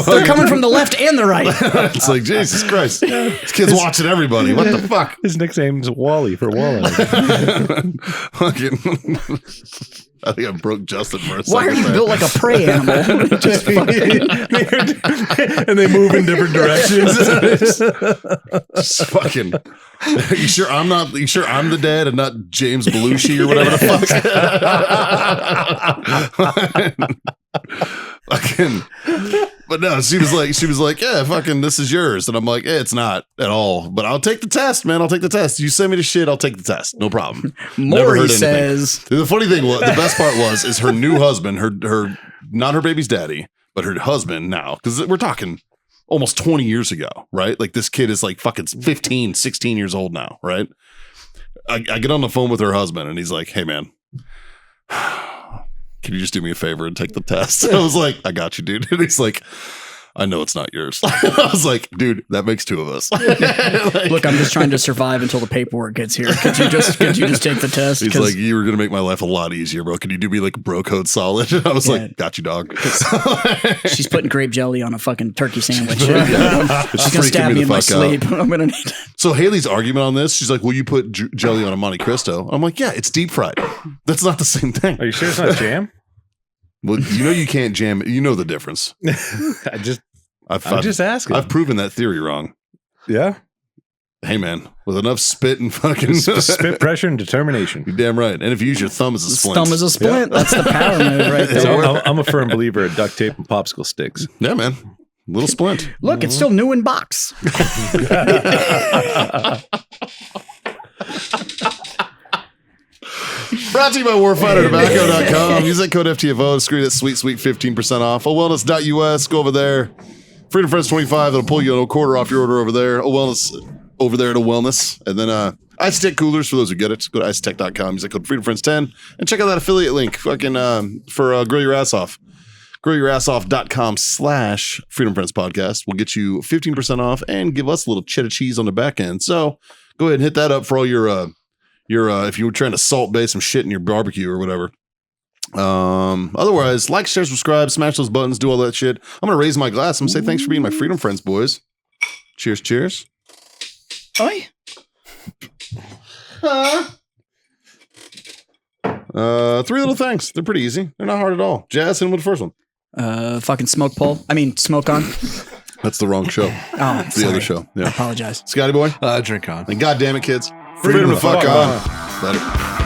They're coming from the left and the right. It's like, Jesus Christ. This kid's watching everybody. What the fuck? His nickname's Wally for Walleye. Fucking. I think I broke Justin for a second. Why are you there. built like a prey animal? Just fucking, And they move in different directions. Just fucking. You sure I'm not? You sure I'm the dad and not James Belushi or whatever the fuck? Fucking. But no, she was like, yeah, fucking, this is yours, and I'm like, it's not at all. But I'll take the test, man. I'll take the test. You send me the shit, I'll take the test. No problem. Never Maury heard anything. says, The funny thing was, the best part is her new husband, her not her baby's daddy, but her husband now, because we're talking almost 20 years ago, right? Like this kid is like fucking 15, 16 years old now, right? I get on the phone with her husband and he's like, hey man, can you just do me a favor and take the test? I was like, I got you, dude. And he's like, I know it's not yours. I was like, dude, that makes two of us. Like, look, I'm just trying to survive until the paperwork gets here. Could you just take the test? he's 'Cause like, you were going to make my life a lot easier, bro. Can you do me like bro code solid? I was Yeah. like, got you, dog. she's putting grape jelly on a fucking turkey sandwich. It's She's gonna freaking stab me in my the fuck out. sleep. I'm gonna need. So Haley's argument on this, she's like, well, you put jelly on a Monte Cristo. I'm like, yeah, it's deep fried. That's not the same thing. Are you sure it's not jam? Well, you know you can't jam it. You know the difference. I'm just I've asking. I've proven that theory wrong. Yeah. Hey, man, with enough spit and fucking Spit pressure and determination. You're damn right. And if you use your thumb as a splint. Thumb is a splint. That's the power move right It's there. a I'm a firm believer in duct tape and popsicle sticks. Yeah, man. Little splint. Look, it's still new in box. Brought to you by warfightertobacco.com. Use that code FTFO to screw that sweet 15% off. Wellness.us. Go over there. Freedom Friends 25. That'll pull you a quarter off your order over there. Wellness over there to Wellness. And then Ice Tech Coolers for those who get it. Go to icetech.com. Use that code Freedom Friends 10 and check out that affiliate link fucking for Grill Your Ass Off. growyourassoff.com/Freedom Friends Podcast will get you 15% off and give us a little cheddar cheese on the back end. So go ahead and hit that up for all your if you were trying to salt base some shit in your barbecue or whatever. Otherwise, like, share, subscribe, smash those buttons, do all that shit. I'm gonna raise my glass. I'm gonna say thanks for being my Freedom Friends, boys. Cheers, cheers. Oi. Three little things. They're pretty easy. They're not hard at all. Jazz, hit him with the first one. Fucking smoke on. That's the wrong show. Oh, It's the other show. I Yeah. apologize. Scotty boy. Drink on. And God damn it, kids. Freedom to fuck on. Later.